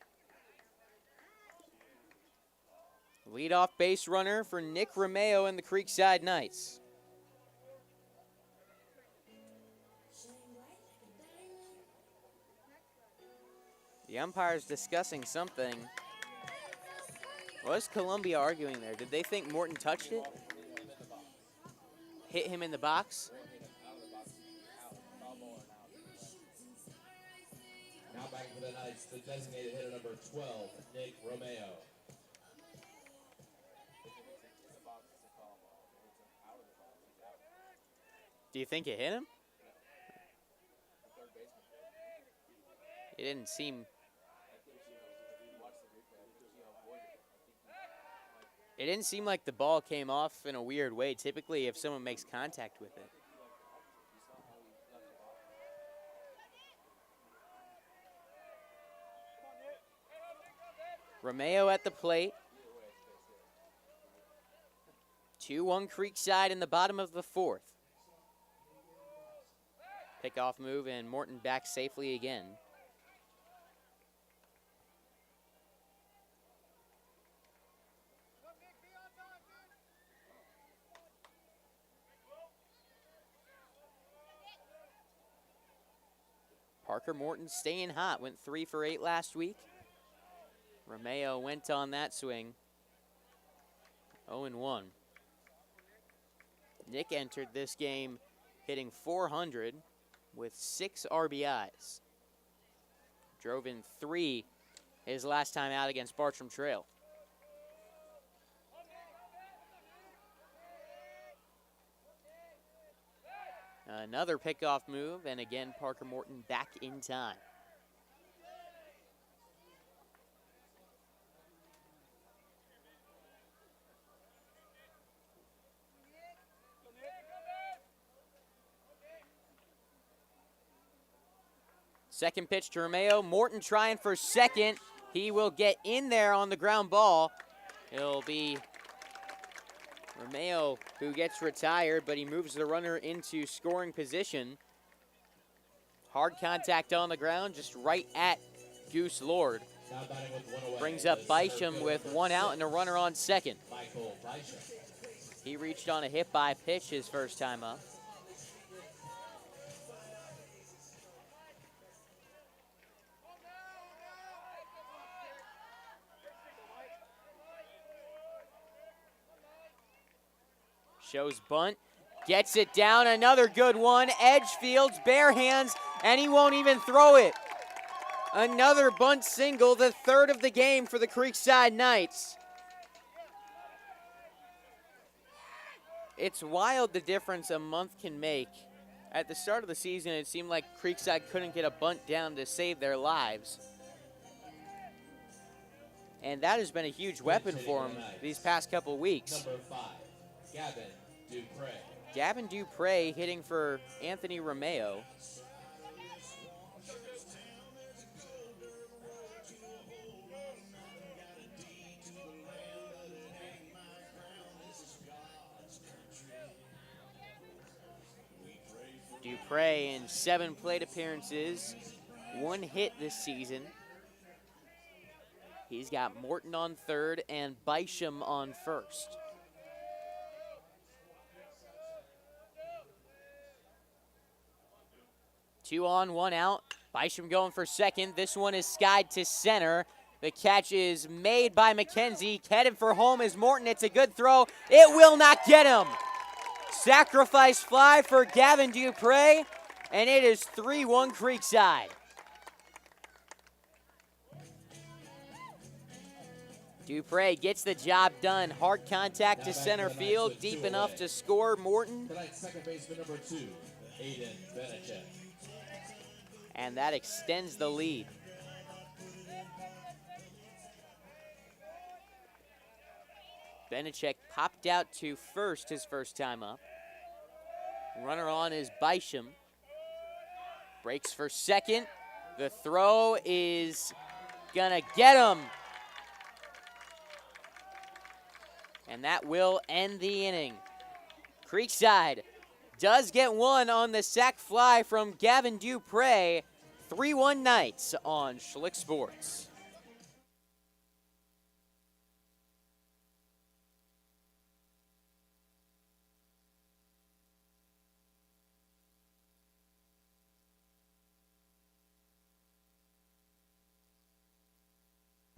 Leadoff base runner for Nick Romeo and the Creekside Knights. The umpire's discussing something. What is Columbia arguing there? Did they think Morton touched it? Hit him in the box? Now back for the Knights, the designated hitter number 12, Nick Romeo. Do you think it hit him? It didn't seem. It didn't seem like the ball came off in a weird way. Typically, if someone makes contact with it. Romeo at the plate. 2-1 Creekside in the bottom of the fourth. Pickoff move, and Morton back safely again. Parker Morton staying hot, went 3 for 8 last week. Romeo went on that swing, 0-1. Nick entered this game hitting .400 with 6 RBIs. Drove in 3 his last time out against Bartram Trail. Another pickoff move, and again, Parker Morton back in time. Second pitch to Romeo. Morton trying for second. He will get in there on the ground ball. It'll be Romeo who gets retired, but he moves the runner into scoring position. Hard contact on the ground, just right at Goose Lord. Brings up Bysham with 1 out and a runner on second. He reached on a hit by pitch his first time up. Shows bunt, gets it down, another good one. Edge fields, bare hands, and he won't even throw it. Another bunt single, the third of the game for the Creekside Knights. It's wild the difference a month can make. At the start of the season, it seemed like Creekside couldn't get a bunt down to save their lives. And that has been a huge weapon for them these past couple weeks. Number 5, Gavin Dupre. Gavin Dupre hitting for Anthony Romeo. Dupre in 7 plate appearances, 1 hit this season. He's got Morton on third and Bysham on first. Two on, 1 out. Bysham going for second. This one is skied to center. The catch is made by McKenzie. Headed for home is Morton. It's a good throw. It will not get him. Sacrifice fly for Gavin Dupre, and it is 3-1 Creekside. Dupre gets the job done. Hard contact to center field, deep enough to score. Morton. Tonight's second baseman number 2, Aiden Benachek. And that extends the lead. Benachek popped out to first his first time up. Runner on is Bysham. Breaks for second. The throw is gonna get him. And that will end the inning. Creekside does get one on the sac fly from Gavin Dupre. 3-1 Knights on Schlick Sports.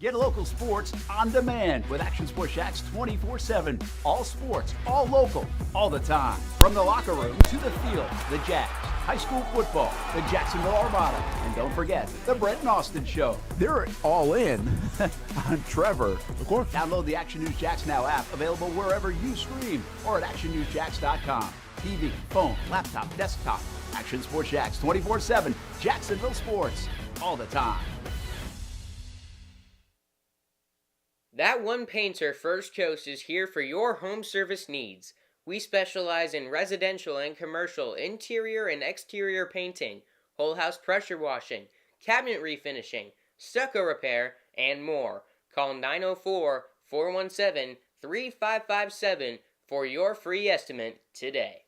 Get local sports on demand with Action Sports Shacks 24/7. All sports, all local, all the time. From the locker room to the field, the Jacks, high school football, the Jacksonville Armada, and don't forget the Brett and Austin Show. They're all in on Trevor. Of course. Download the Action News Jacks Now app, available wherever you stream or at actionnewsjacks.com. TV, phone, laptop, desktop. Action Sports Shacks 24/7. Jacksonville sports, all the time. That One Painter First Coast is here for your home service needs. We specialize in residential and commercial interior and exterior painting, whole house pressure washing, cabinet refinishing, stucco repair, and more. Call 904-417-3557 for your free estimate today.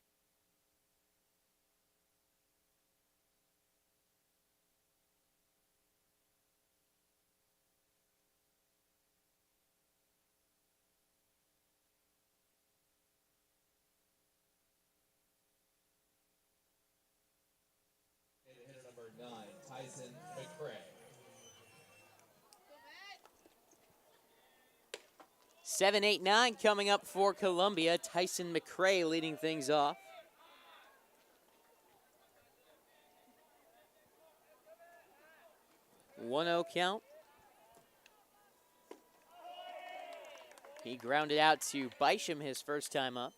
Hitter number 9, Tyson McCray. 7-8-9 coming up for Columbia. Tyson McCray leading things off. 1-0 count. He grounded out to Bysham his first time up.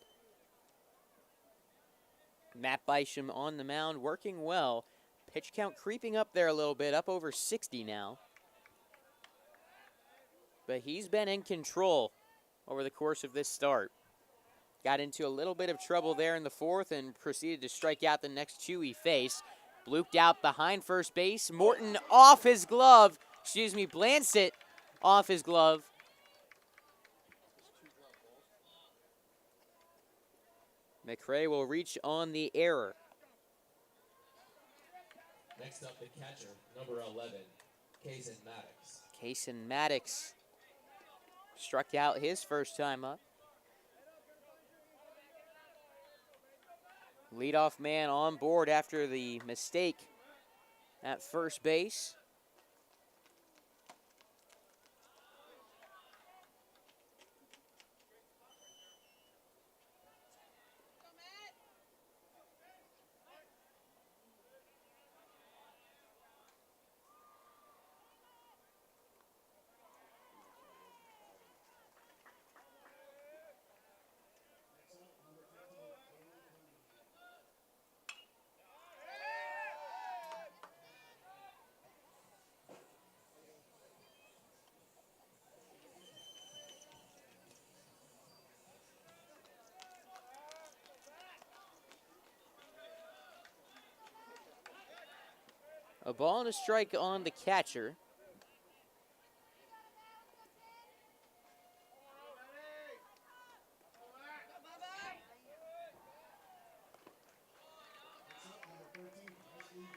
Matt Bysham on the mound, working well. Pitch count creeping up there a little bit, up over 60 now. But he's been in control over the course of this start. Got into a little bit of trouble there in the fourth and proceeded to strike out the next two he faced. Blooped out behind first base. Morton off his glove. Blancett off his glove. McCray will reach on the error. Next up, the catcher, number 11, Kaysen Maddox. Kaysen Maddox struck out his first time up. Leadoff man on board after the mistake at first base. A ball and a strike on the catcher.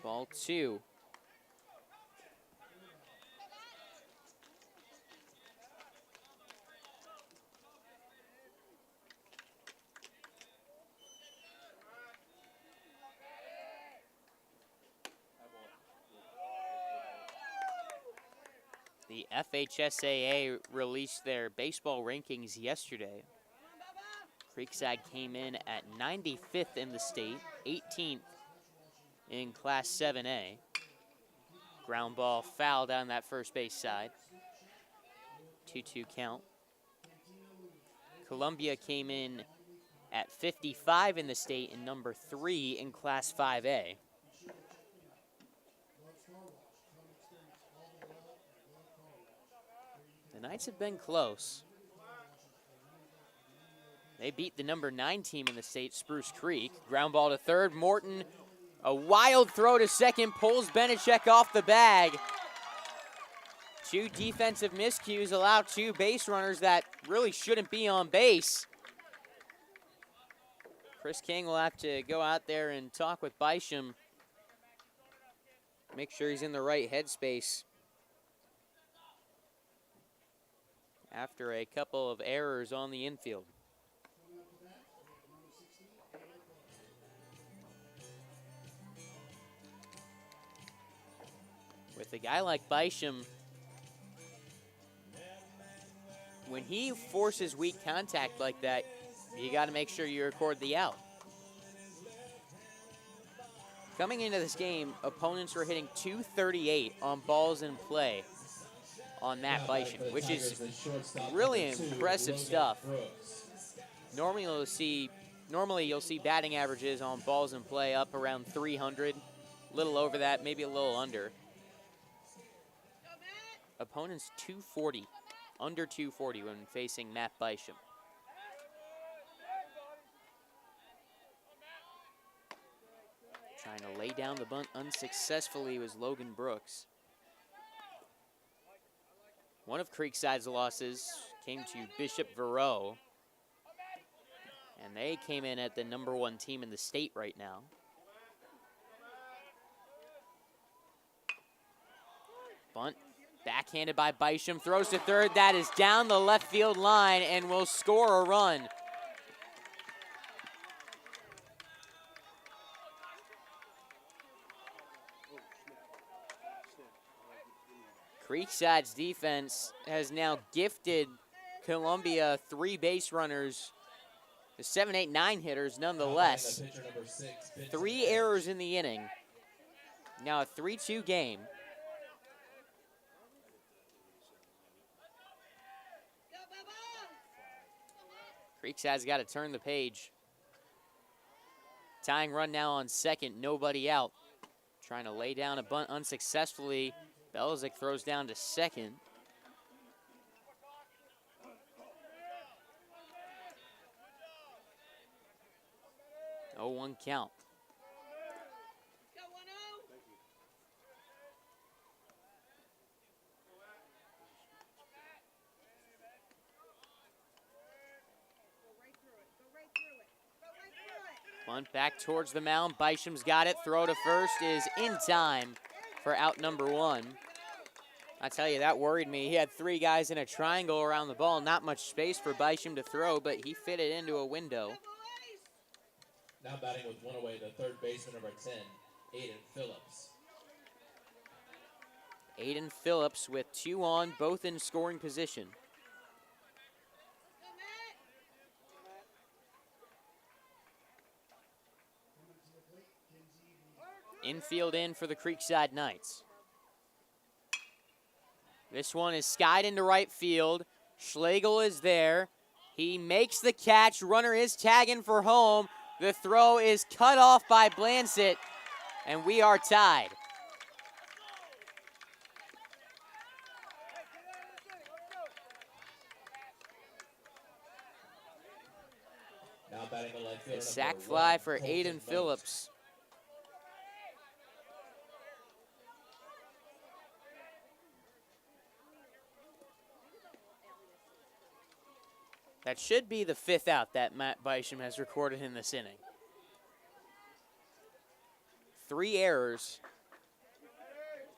Ball 2. The FHSAA released their baseball rankings yesterday. Creekside came in at 95th in the state, 18th in Class 7A. Ground ball foul down that first base side. 2-2 count. Columbia came in at 55 in the state and number 3 in Class 5A. The Knights have been close. They beat the number 9 team in the state, Spruce Creek. Ground ball to third. Morton, a wild throw to second, pulls Benechek off the bag. Two defensive miscues allow two base runners that really shouldn't be on base. Chris King will have to go out there and talk with Bysham. Make sure he's in the right headspace after a couple of errors on the infield. With a guy like Bysham, when he forces weak contact like that, you got to make sure you record the out. Coming into this game, opponents were hitting .238 on balls in play on Matt Bysham, which is really impressive stuff. Normally you'll see batting averages on balls in play up around 300, a little over that, maybe a little under. Opponents 240 under 240 when facing Matt Bisham. Trying to lay down the bunt unsuccessfully was Logan Brooks. One of Creekside's losses came to Bishop Verot, and they came in at the #1 team in the state right now. Bunt backhanded by Bisham, throws to third. That is down the left field line and will score a run. Creekside's defense has now gifted Columbia 3 base runners. The 7, 8, 9 hitters nonetheless. 3 errors in the inning. Now a 3-2 game. Creekside's got to turn the page. Tying run now on second, nobody out. Trying to lay down a bunt unsuccessfully. Belzik throws down to second. Oh, 1 count. Bunt back towards the mound. Bisham's got it. Throw to first is in time for out #1. I tell you, that worried me. He had 3 guys in a triangle around the ball. Not much space for Bisham to throw, but he fit it into a window. Now batting with 1 away, the third baseman, number 10, Aiden Phillips. Aiden Phillips with 2 on, both in scoring position. Infield in for the Creekside Knights. This one is skied into right field. Schlegel is there. He makes the catch. Runner is tagging for home. The throw is cut off by Blansett, and we are tied. Now batting the left fielder, The sac fly for Aiden Phillips. That should be the 5th out that Matt Bisham has recorded in this inning. 3 errors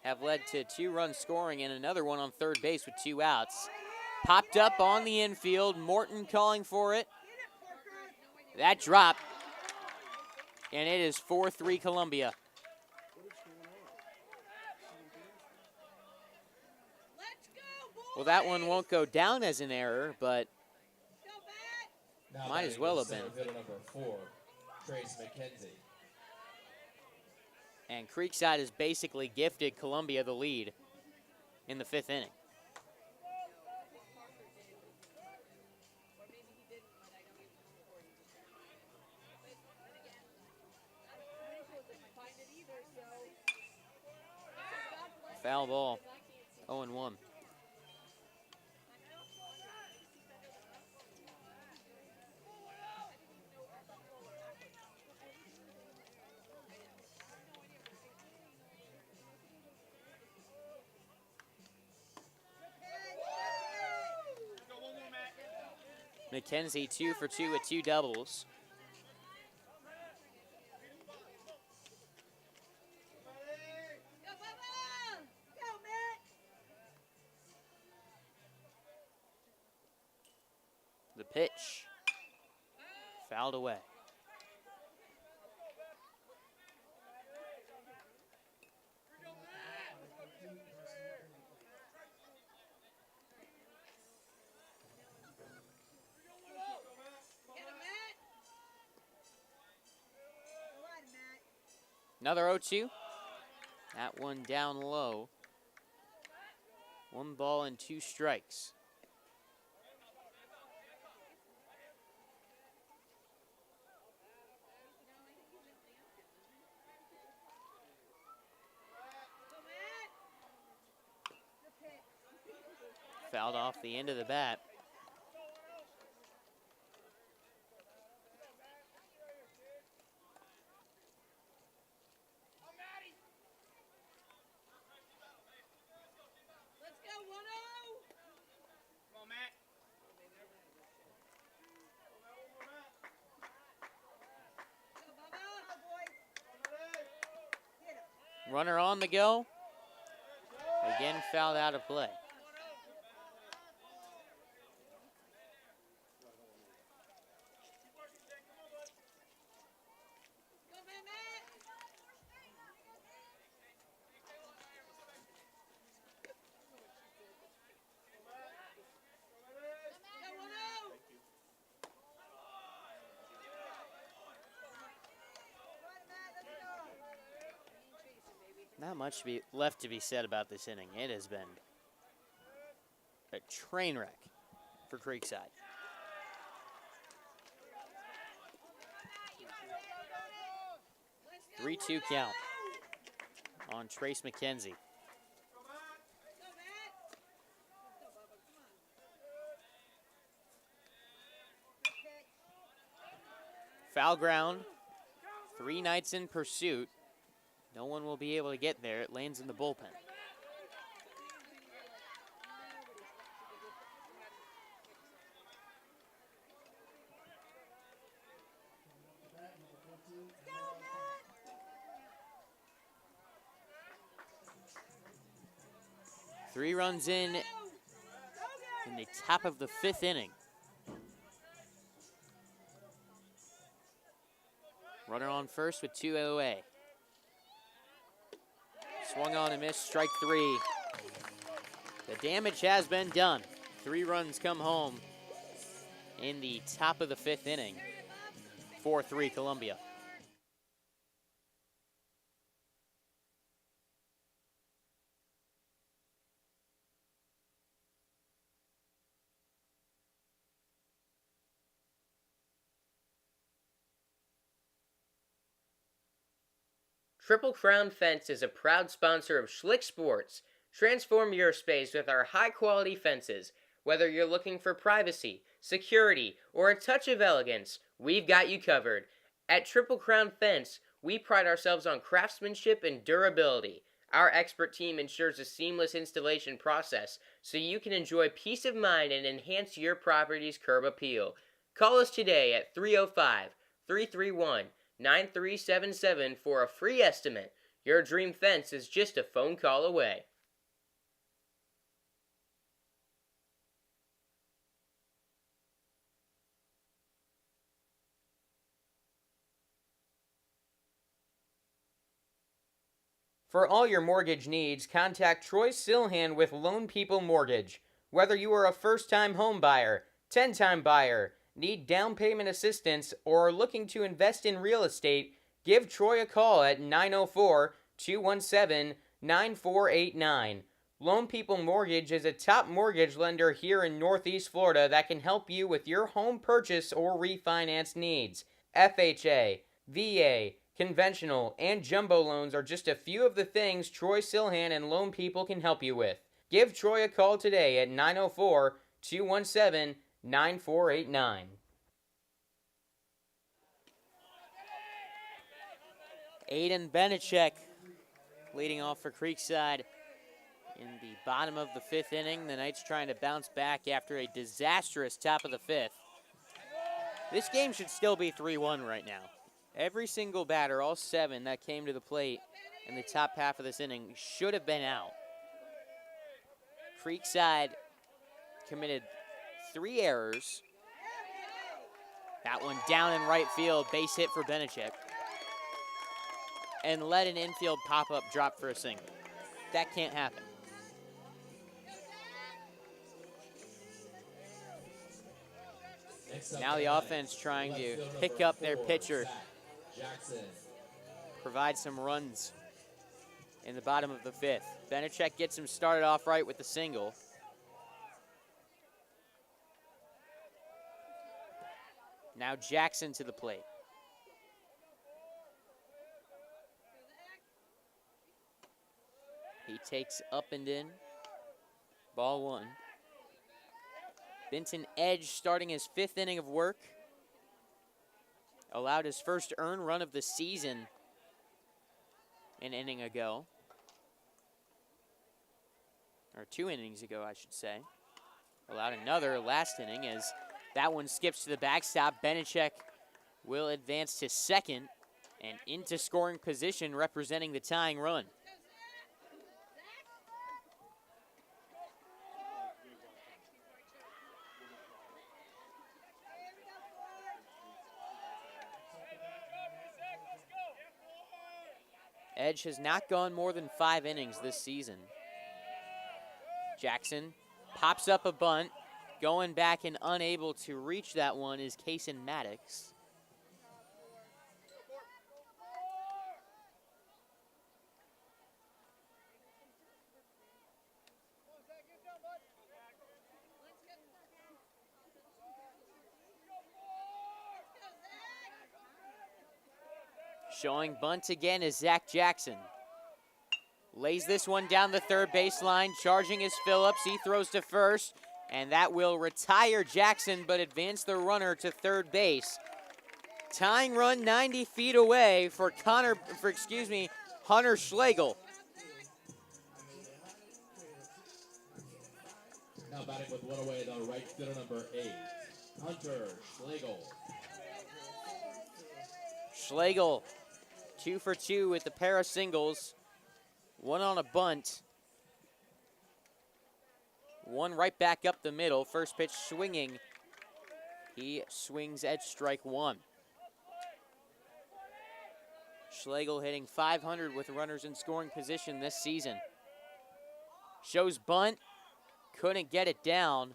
have led to 2 run scoring and another one on third base with 2 outs. Popped up on the infield. Morton calling for it. That dropped. And it is 4-3 Columbia. Well, that one won't go down as an error, but now might as well have been. center fielder number 4, Trace McKenzie. And Creekside has basically gifted Columbia the lead in the 5th inning. Foul ball, 0-1. McKenzie 2 for 2 with 2 doubles. The pitch fouled away. Another 0-2. That one down low. 1 ball and 2 strikes. Fouled off the end of the bat. Runner on the go. Again, fouled out of play. Not much left to be said about this inning. It has been a train wreck for Creekside. Three-two count on Trace McKenzie. Foul ground. 3 Knights in pursuit. No one will be able to get there. It lands in the bullpen. Three runs in the top of the 5th inning. Runner on first with 2 away. Swung on and missed, strike 3. The damage has been done. 3 runs come home in the top of the 5th inning. 4-3 Columbia. Triple Crown Fence is a proud sponsor of Schlick Sports. Transform your space with our high-quality fences. Whether you're looking for privacy, security, or a touch of elegance, we've got you covered. At Triple Crown Fence, we pride ourselves on craftsmanship and durability. Our expert team ensures a seamless installation process so you can enjoy peace of mind and enhance your property's curb appeal. Call us today at 305-331-9377 for a free estimate. Your dream fence is just a phone call away. For all your mortgage needs, contact Troy Silhan with Lone People Mortgage. Whether you are a first-time home buyer, 10-time buyer, need down payment assistance, or are looking to invest in real estate, give Troy a call at 904-217-9489. Lone People Mortgage is a top mortgage lender here in Northeast Florida that can help you with your home purchase or refinance needs. FHA, VA, conventional, and jumbo loans are just a few of the things Troy Silhan and Lone People can help you with. Give Troy a call today at 904-217-9489. Aiden Benechek leading off for Creekside in the bottom of the 5th inning. The Knights trying to bounce back after a disastrous top of the 5th. This game should still be 3-1 right now. Every single batter, all 7 that came to the plate in the top half of this inning, should have been out. Creekside committed 3 errors. That one down in right field, base hit for Benechek. And let an infield pop-up drop for a single. That can't happen. Now the offense trying to pick up their pitcher, provide some runs in the bottom of the 5th. Benechek gets him started off right with the single. Now Jackson to the plate. He takes up and in. Ball 1. Benton Edge starting his 5th inning of work. Allowed his first earned run of the season an inning ago. Or 2 innings ago, I should say. Allowed another last inning as that one skips to the backstop. Benechek will advance to second and into scoring position representing the tying run. Edge has not gone more than 5 innings this season. Jackson pops up a bunt. Going back and unable to reach that one is Kaysen Maddox. Showing bunt again is Zach Jackson. Lays this one down the third baseline. Charging is Phillips. He throws to first. And that will retire Jackson, but advance the runner to third base. Tying run 90 feet away for Hunter Schlegel. Now batting with one away, the right fielder number 8, Hunter Schlegel. Schlegel, 2 for 2 with a pair of singles. 1 on a bunt. 1 right back up the middle. First pitch swinging. He swings at strike 1. Schlegel hitting .500 with runners in scoring position this season. Shows bunt. Couldn't get it down.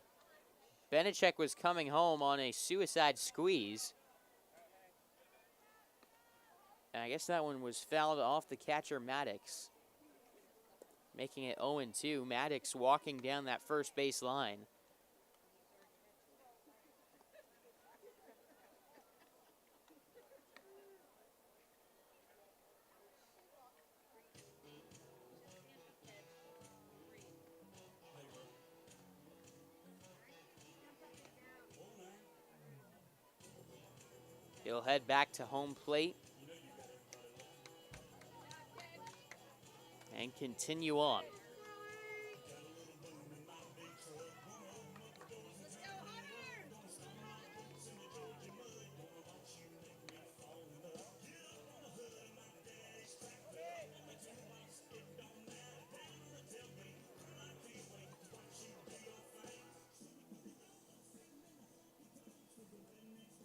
Benechek was coming home on a suicide squeeze. And I guess that one was fouled off the catcher, Maddox. Making it 0-2. Maddox walking down that first base line. He'll head back to home plate and continue on.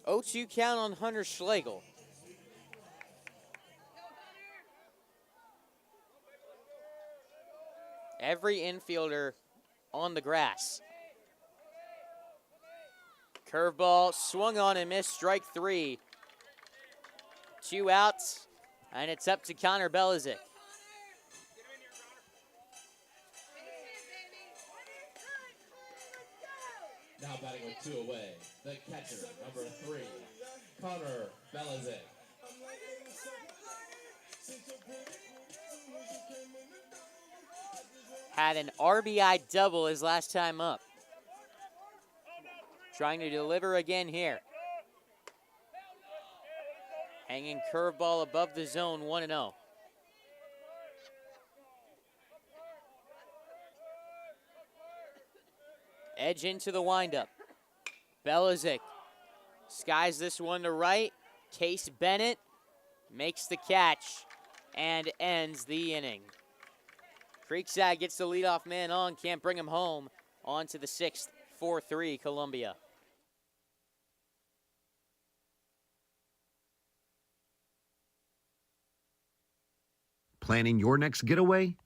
Oh-2 count on Hunter Schlegel. Every infielder on the grass. Curveball swung on and missed, strike 3. 2 outs, and it's up to Connor Belizik. Now batting with 2 away, the catcher, number 3, Connor Belizik. Had an RBI double his last time up. Trying to deliver again here. Hanging curveball above the zone, 1-0. Edge into the windup. Belizik skies this one to right. Case Bennett makes the catch and ends the inning. Creekside gets the leadoff man on, can't bring him home. On to the 6th, 4-3 Columbia. Planning your next getaway?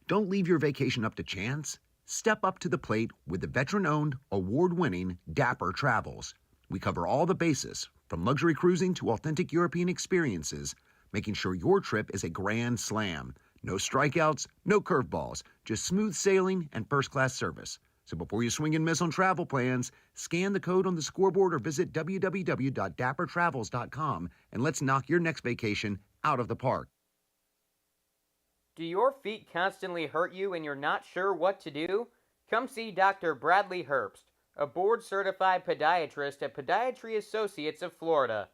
Don't leave your vacation up to chance. Step up to the plate with the veteran-owned, award-winning Dapper Travels. We cover all the bases, from luxury cruising to authentic European experiences, making sure your trip is a grand slam. No strikeouts, no curveballs, just smooth sailing and first-class service. So before you swing and miss on travel plans, scan the code on the scoreboard or visit www.dappertravels.com and let's knock your next vacation out of the park. Do your feet constantly hurt you and you're not sure what to do? Come see Dr. Bradley Herbst. a board-certified podiatrist at Podiatry Associates of Florida.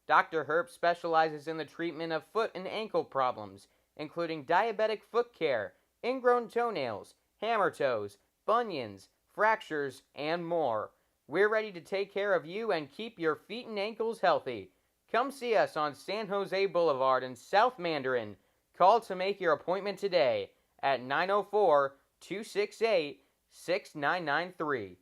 Dr. Herb specializes in the treatment of foot and ankle problems, including diabetic foot care, ingrown toenails, hammer toes, bunions, fractures, and more. We're ready to take care of you and keep your feet and ankles healthy. Come see us on San Jose Boulevard in South Mandarin. Call to make your appointment today at 904-268-6993.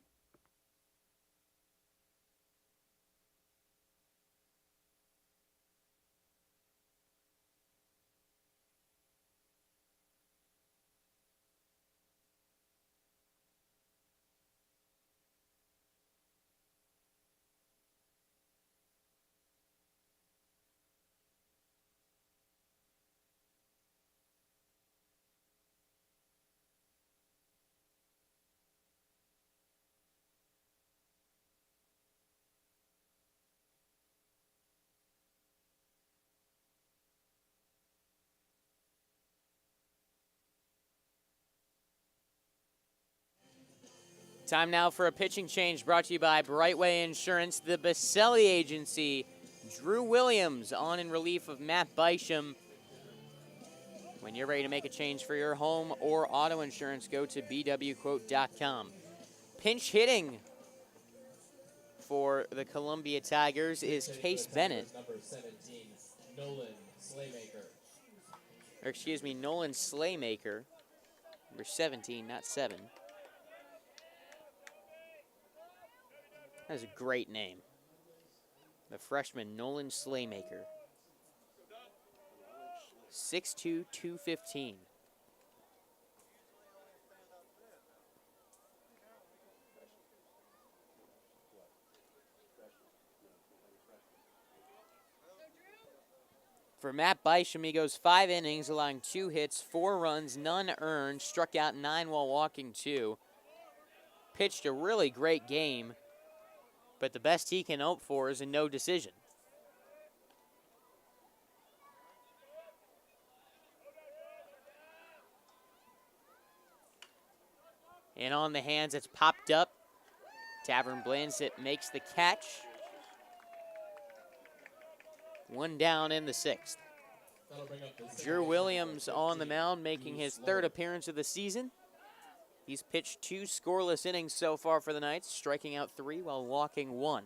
Time now for a pitching change brought to you by Brightway Insurance, the Baselli Agency. Drew Williams on in relief of Matt Bysham. When you're ready to make a change for your home or auto insurance, go to bwquote.com. Pinch hitting for the Columbia Tigers is Case Bennett. Number 17, Nolan Slaymaker. Nolan Slaymaker. Number 17, not 7. That's a great name. The freshman, Nolan Slaymaker. 6'2", 215. For Matt Bysham, he goes 5 innings, allowing 2 hits, 4 runs, none earned, struck out 9 while walking 2. Pitched a really great game, but the best he can hope for is a no decision. And on the hands, it's popped up. Tavern Blansit makes the catch. 1 down in the 6th. Drew Williams on the mound, making his 3rd appearance of the season. He's pitched 2 scoreless innings so far for the Knights, striking out 3 while walking 1.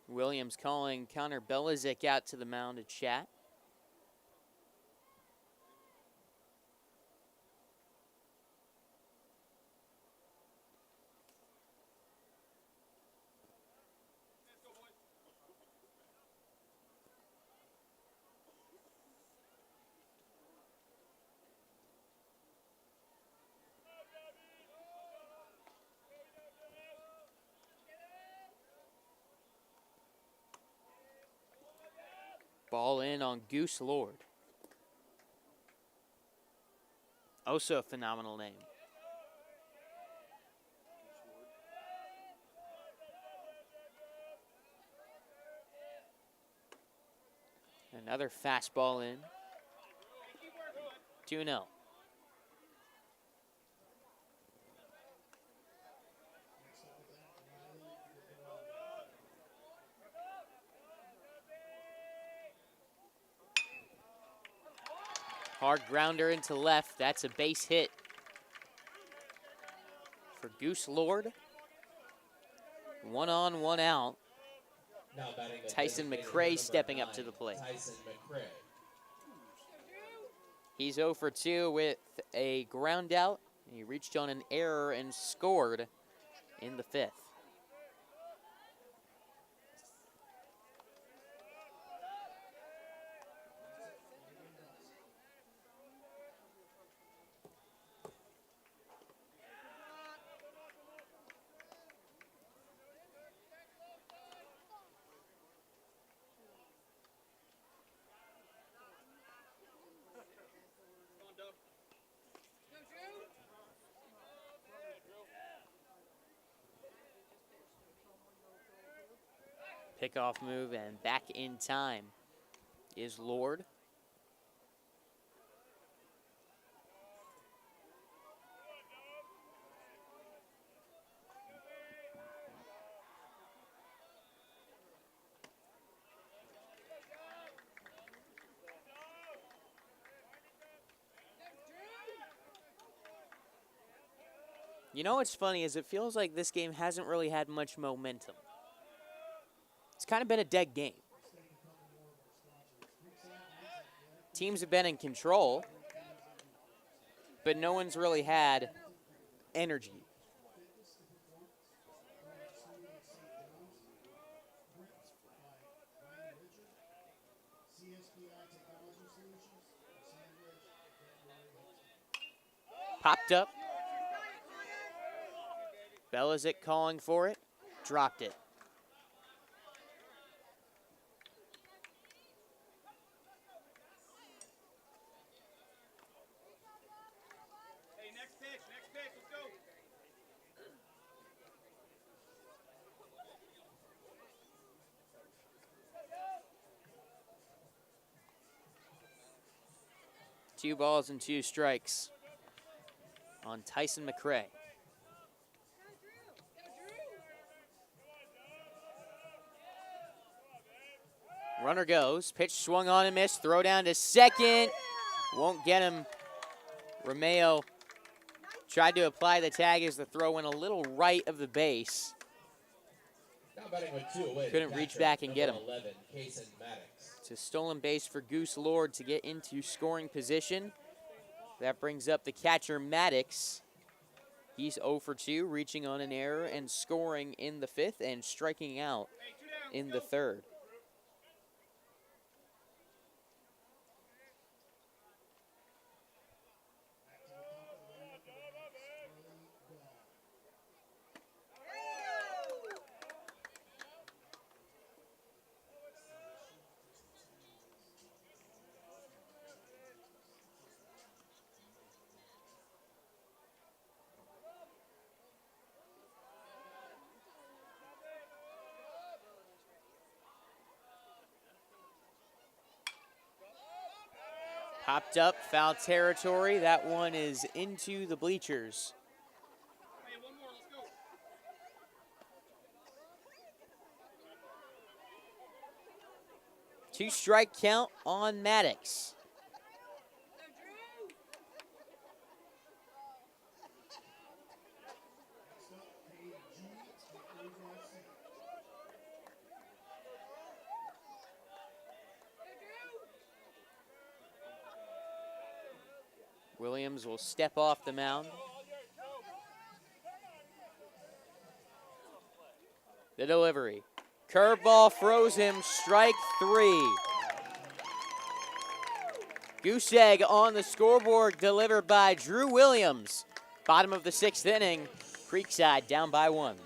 Williams calling Connor Belichick out to the mound to chat. Ball in on Goose Lord. Also a phenomenal name. Another fastball in. 2-0. Hard grounder into left. That's a base hit for Goose Lord. 1 on, 1 out. Now batting the Tyson designated McCray number stepping up 9, to the plate. Tyson McCray. He's 0 for 2 with a ground out. He reached on an error and scored in the 5th. Pickoff move and back in time is Lord. You know what's funny is it feels like this game hasn't really had much momentum. It's kind of been a dead game. Teams have been in control, but no one's really had energy. Popped up. Belizik calling for it. Dropped it. Hey, next pitch, let's go. Two balls and two strikes on Tyson McCray. Runner goes. Pitch swung on and missed. Throw down to second. Won't get him. Romeo tried to apply the tag as the throw went a little right of the base. Now batting with 2 away. Couldn't reach back and get him. 11, Kason Maddox. It's a stolen base for Goose Lord to get into scoring position. That brings up the catcher, Maddox. He's 0 for 2, reaching on an error and scoring in the 5th and striking out in the 3rd. Popped up, foul territory. That one is into the bleachers. Hey, one more, let's go. Two strike count on Maddox. Williams will step off the mound. The delivery. Curveball froze him, strike 3. Goose egg on the scoreboard delivered by Drew Williams. Bottom of the 6th inning, Creekside down by 1.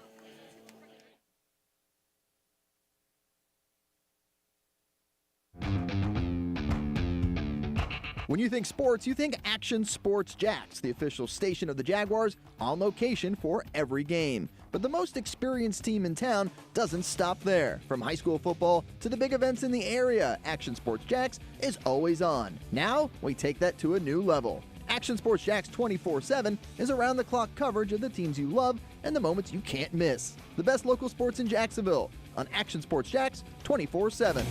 When you think sports, you think Action Sports Jacks, the official station of the Jaguars, on location for every game. But the most experienced team in town doesn't stop there. From high school football to the big events in the area, Action Sports Jacks is always on. Now, we take that to a new level. Action Sports Jacks 24/7 is around-the-clock coverage of the teams you love and the moments you can't miss. The best local sports in Jacksonville on Action Sports Jacks 24/7.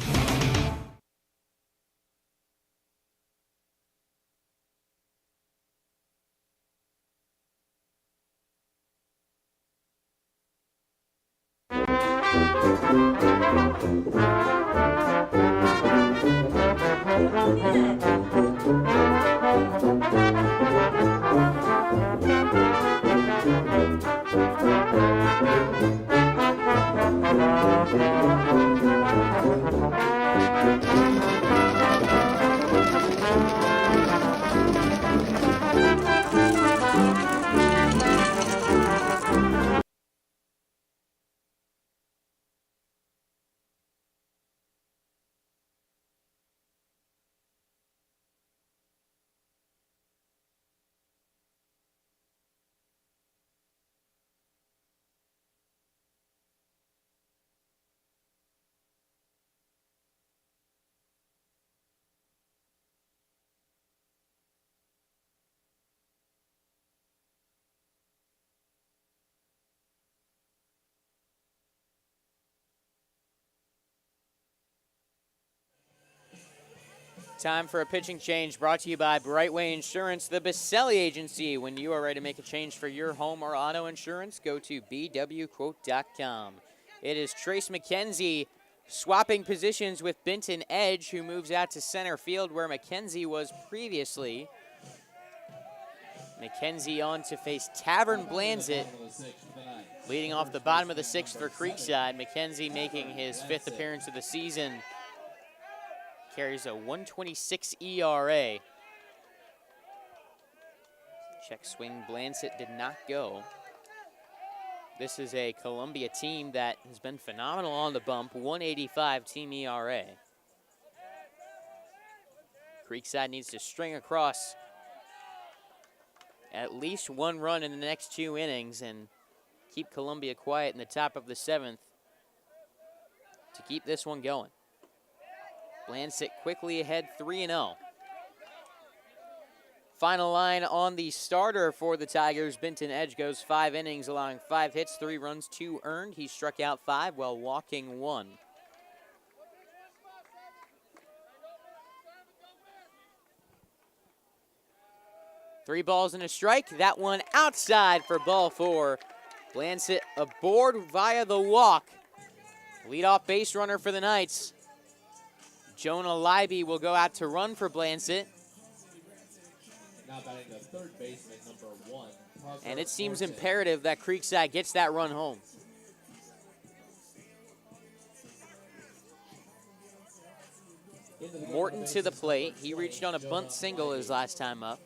Time for a pitching change brought to you by Brightway Insurance, the Baselli Agency. When you are ready to make a change for your home or auto insurance, go to bwquote.com. It is Trace McKenzie swapping positions with Benton Edge, who moves out to center field where McKenzie was previously. McKenzie on to face Tavern Blanzett, leading off the bottom of the sixth for Creekside. McKenzie making his 5th appearance of the season. Carries a 1.26 ERA. Check swing, Blanzett did not go. This is a Columbia team that has been phenomenal on the bump, 1.85 team ERA. Creekside needs to string across at least 1 run in the next 2 innings and keep Columbia quiet in the top of the 7th to keep this one going. Blanzett quickly ahead 3-0. Final line on the starter for the Tigers. Benton Edge goes 5 innings, allowing 5 hits, 3 runs, 2 earned. He struck out 5 while walking 1. Three balls and a strike. That one outside for ball 4. Blanzett aboard via the walk. Leadoff base runner for the Knights. Jonah Leiby will go out to run for Blanzett. Now batting the third baseman, number 1. And it seems imperative that Creekside gets that run home. Morton to the plate. He reached on a bunt single his last time up.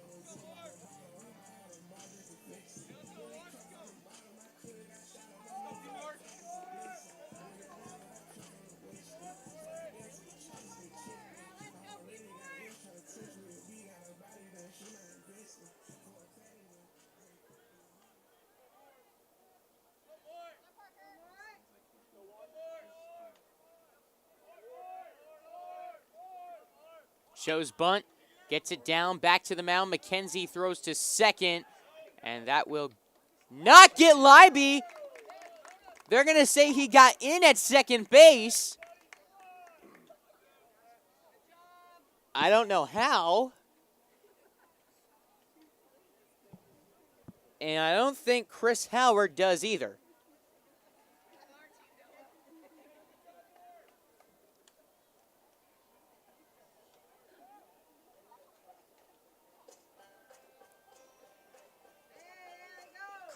Shows bunt, gets it down, back to the mound. McKenzie throws to second, and that will not get Leiby. They're going to say he got in at second base. I don't know how. And I don't think Chris Howard does either.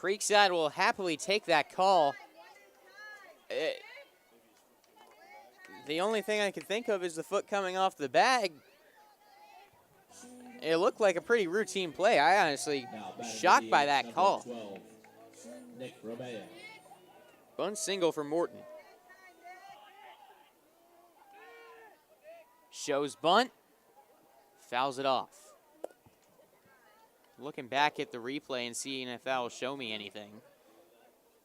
Creekside will happily take that call. The only thing I can think of is the foot coming off the bag. It looked like a pretty routine play. I honestly shocked by that call. 12, Nick Romeo. Bunt single for Morton. Shows bunt. Fouls it off. Looking back at the replay and seeing if that will show me anything.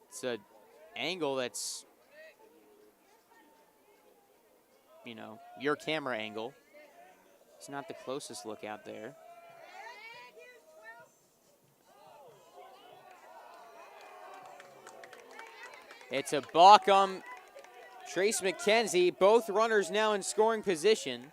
It's an angle that's, you know, your camera angle. It's not the closest look out there. It's a balk on Trace McKenzie. Both runners now in scoring position.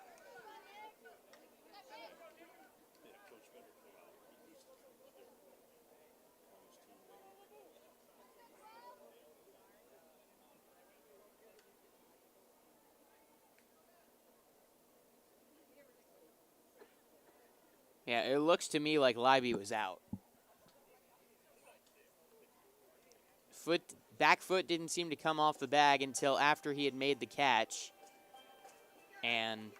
Yeah, it looks to me like Leiby was out. Back foot didn't seem to come off the bag until after he had made the catch. And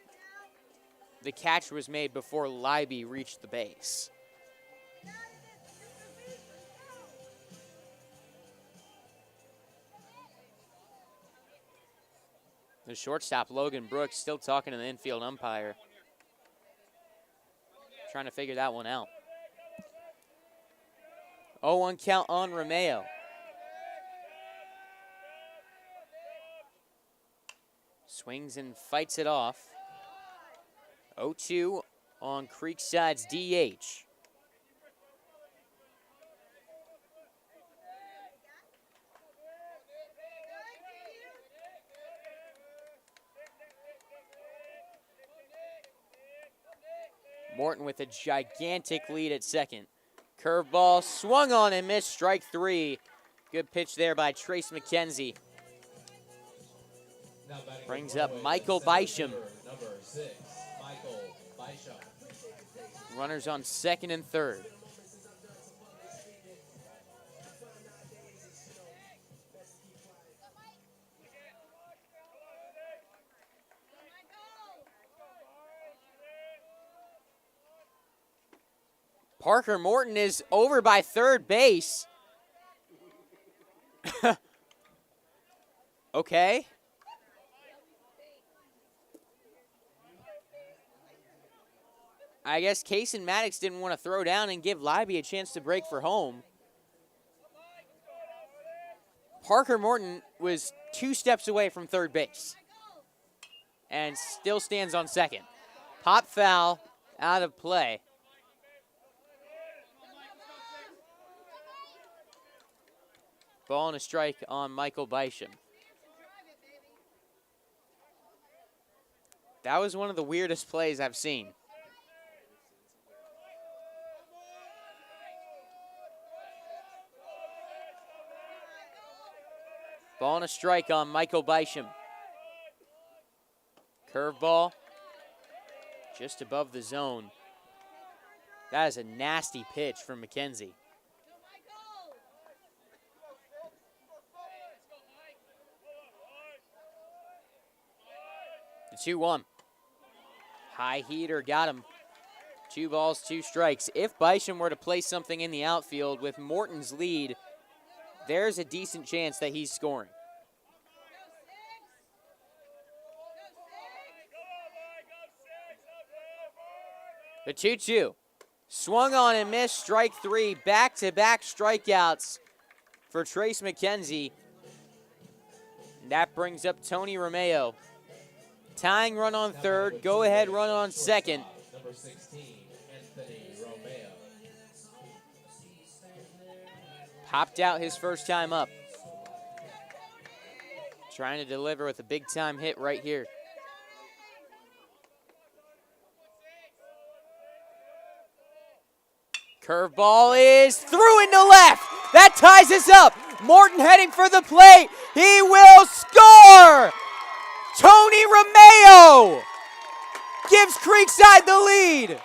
the catch was made before Leiby reached the base. The shortstop, Logan Brooks, still talking to the infield umpire. Trying to figure that one out. 0-1 count on Romeo. Swings and fights it off. 0-2 on Creekside's DH. Morton with a gigantic lead at second. Curveball swung on and missed, strike three. Good pitch there by Trace McKenzie. Brings up Michael Bisham. Number 6, Michael Bisham. Runners on second and third. Parker Morton is over by third base. Okay. I guess Case and Maddox didn't want to throw down and give Libby a chance to break for home. Parker Morton was 2 steps away from third base and still stands on second. Pop foul, out of play. Ball and a strike on Michael Bisham. That was one of the weirdest plays I've seen. Ball and a strike on Michael Bisham. Curveball just above the zone. That is a nasty pitch from McKenzie. The 2-1. High heater got him. 2 balls, 2 strikes. If Bisham were to play something in the outfield with Morton's lead, there's a decent chance that he's scoring. The 2-2. Swung on and missed, strike 3. Back-to-back strikeouts for Trace McKenzie. And that brings up Tony Romeo. Tying run on third, go-ahead run on second. Number 16, Anthony Romeo. Popped out his first time up. Trying to deliver with a big-time hit right here. Curveball is through into left. That ties us up. Morton heading for the plate. He will score! Tony Romeo gives Creekside the lead.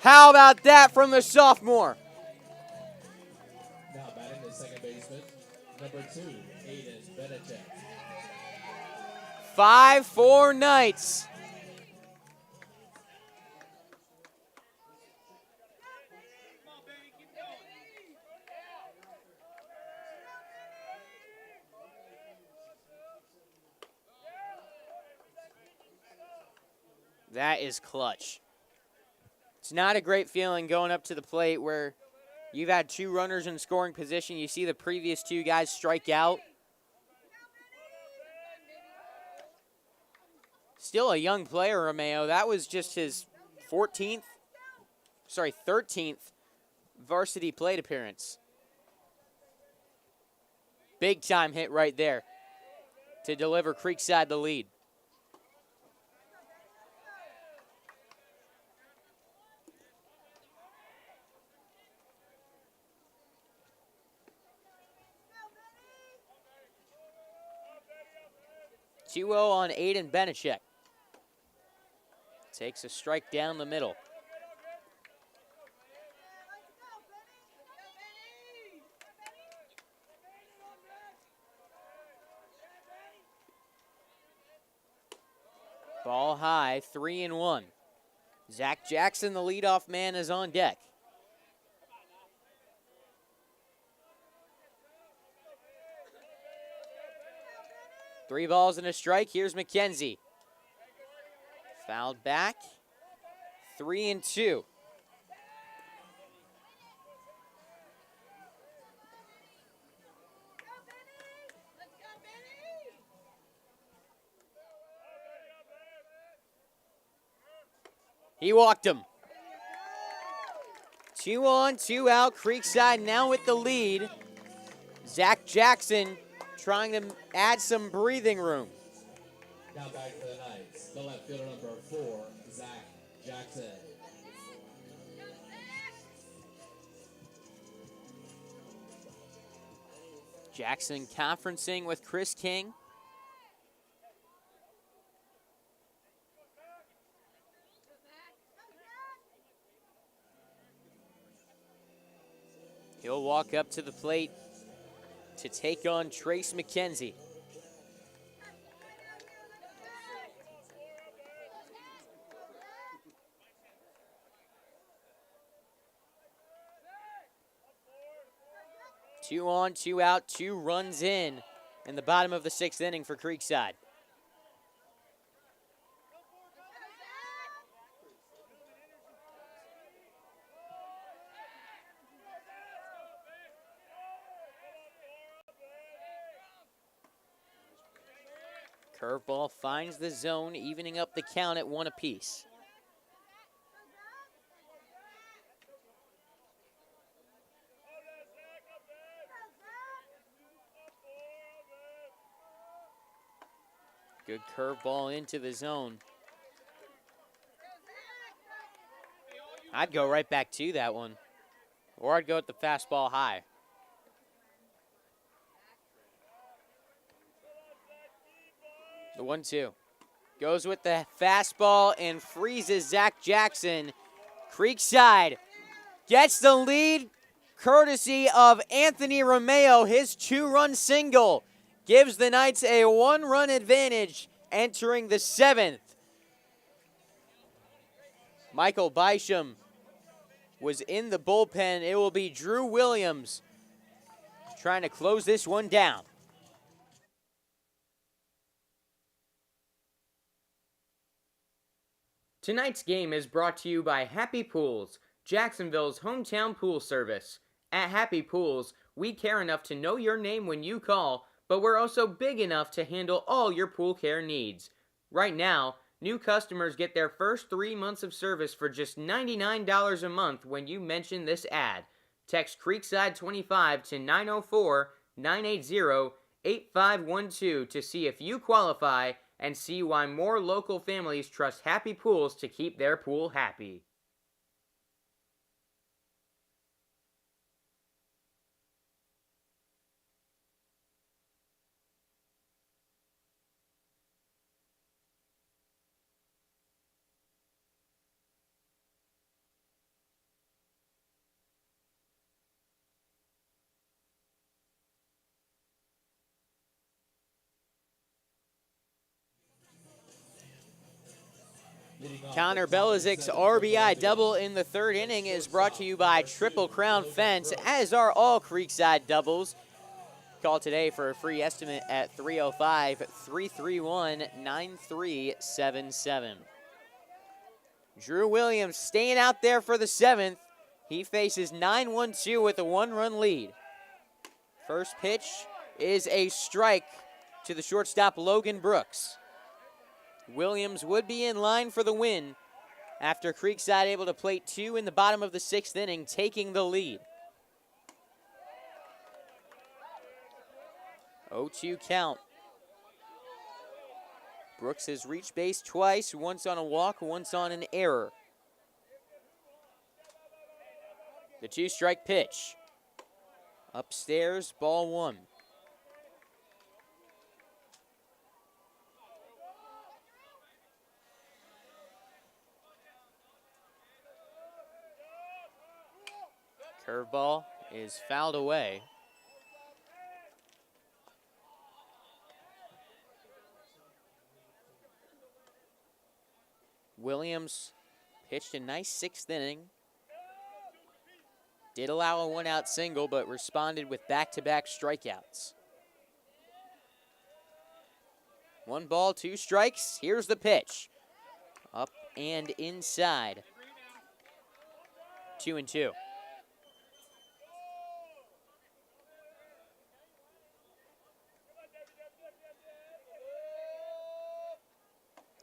How about that from the sophomore? Now batting the second baseman, number 2, Aiden Benedict. 5-4 Knights. That is clutch. It's not a great feeling going up to the plate where you've had 2 runners in scoring position. You see the previous 2 guys strike out. Still a young player, Romeo. That was just his 13th varsity plate appearance. Big time hit right there to deliver Creekside the lead. Two-0 on Aiden Benechek. Takes a strike down the middle. Ball high, 3-1. Zach Jackson, the leadoff man, is on deck. Three balls and a strike. Here's McKenzie. Fouled back. 3-2. He walked him. 2 on, 2 out. Creekside now with the lead. Zach Jackson trying to add some breathing room. Now back for the Knights. The left fielder number 4, Zach Jackson. Jackson conferencing with Chris King. He'll walk up to the plate to take on Trace McKenzie. Two on, two out, 2 runs in the bottom of the 6th inning for Creekside. Curveball finds the zone, evening up the count at 1 apiece. Good curveball into the zone. I'd go right back to that one. Or I'd go with the fastball high. The 1-2. Goes with the fastball and freezes Zach Jackson. Creekside gets the lead courtesy of Anthony Romeo. His 2-run single gives the Knights a 1-run advantage entering the 7th. Michael Bysham was in the bullpen. It will be Drew Williams trying to close this one down. Tonight's game is brought to you by Happy Pools, Jacksonville's hometown pool service. At Happy Pools, we care enough to know your name when you call, but we're also big enough to handle all your pool care needs. Right now, new customers get their first 3 months of service for just $99 a month when you mention this ad. Text Creekside 25 to 904-980-8512 to see if you qualify and see why more local families trust Happy Pools to keep their pool happy. Connor Belizic's RBI double in the 3rd inning is brought to you by Triple Crown Fence, as are all Creekside doubles. Call today for a free estimate at 305-331-9377. Drew Williams staying out there for the 7th. He faces 9-1-2 with a 1-run lead. First pitch is a strike to the shortstop Logan Brooks. Williams would be in line for the win after Creekside able to plate 2 in the bottom of the 6th inning, taking the lead. 0-2 count. Brooks has reached base twice, once on a walk, once on an error. The 2-strike pitch. Upstairs, ball 1. Curveball is fouled away. Williams pitched a nice 6th inning. Did allow a 1-out single, but responded with back-to-back strikeouts. 1 ball, 2 strikes. Here's the pitch. Up and inside. 2-2.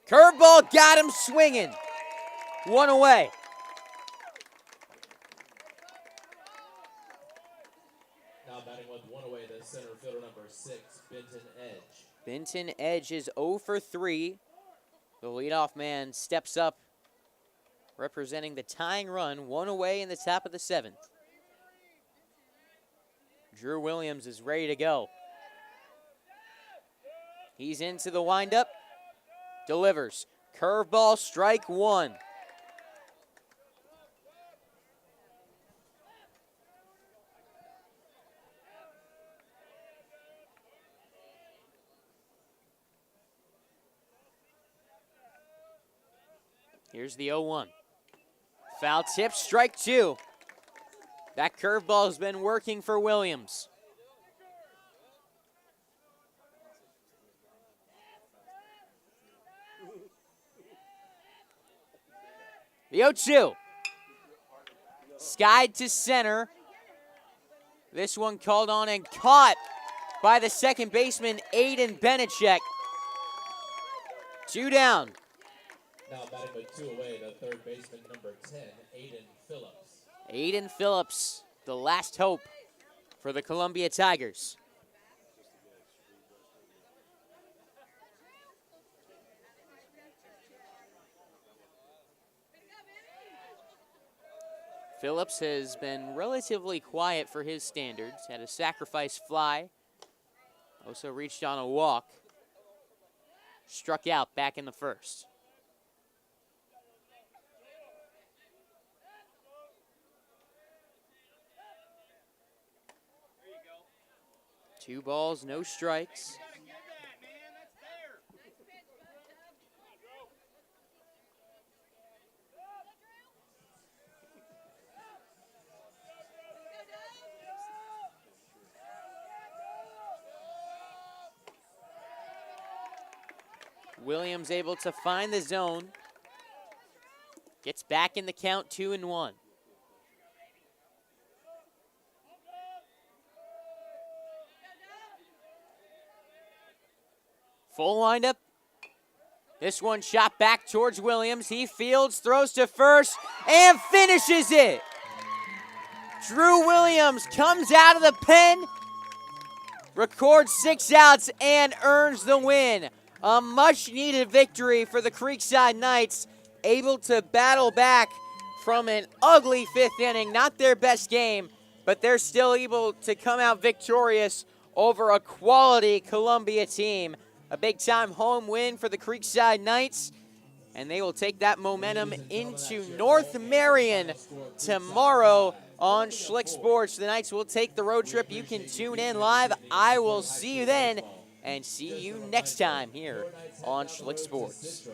Curveball got him swinging. 1 away. Now batting with 1 away, the Benton Edge. Benton Edge is 0 for 3. The leadoff man steps up, representing the tying run, one away in the top of the 7th. Drew Williams is ready to go. He's into the windup, delivers. Curveball, strike one. Here's the 0-1. Foul tip, strike two. That curveball has been working for Williams. The 0-2. Skied to center. This one called on and caught by the second baseman, Aiden Benechek. 2 down. Now batting with 2 away, the third baseman, number 10, Aiden Phillips. Aiden Phillips, the last hope for the Columbia Tigers. Phillips has been relatively quiet for his standards. Had a sacrifice fly. Also reached on a walk. Struck out back in the first. There you go. 2 balls, no strikes. You gotta give that, man. That's there. Williams able to find the zone. Gets back in the count, 2-1. Full windup. This one shot back towards Williams. He fields, throws to first, and finishes it. Drew Williams comes out of the pen, records 6 outs, and earns the win. A much-needed victory for the Creekside Knights, able to battle back from an ugly 5th inning. Not their best game, but they're still able to come out victorious over a quality Columbia team. A big-time home win for the Creekside Knights, and they will take that momentum into North Marion tomorrow on Schlick Sports. The Knights will take the road trip. You can tune in live. I will see you then, and see you next time here on Schlick Sports.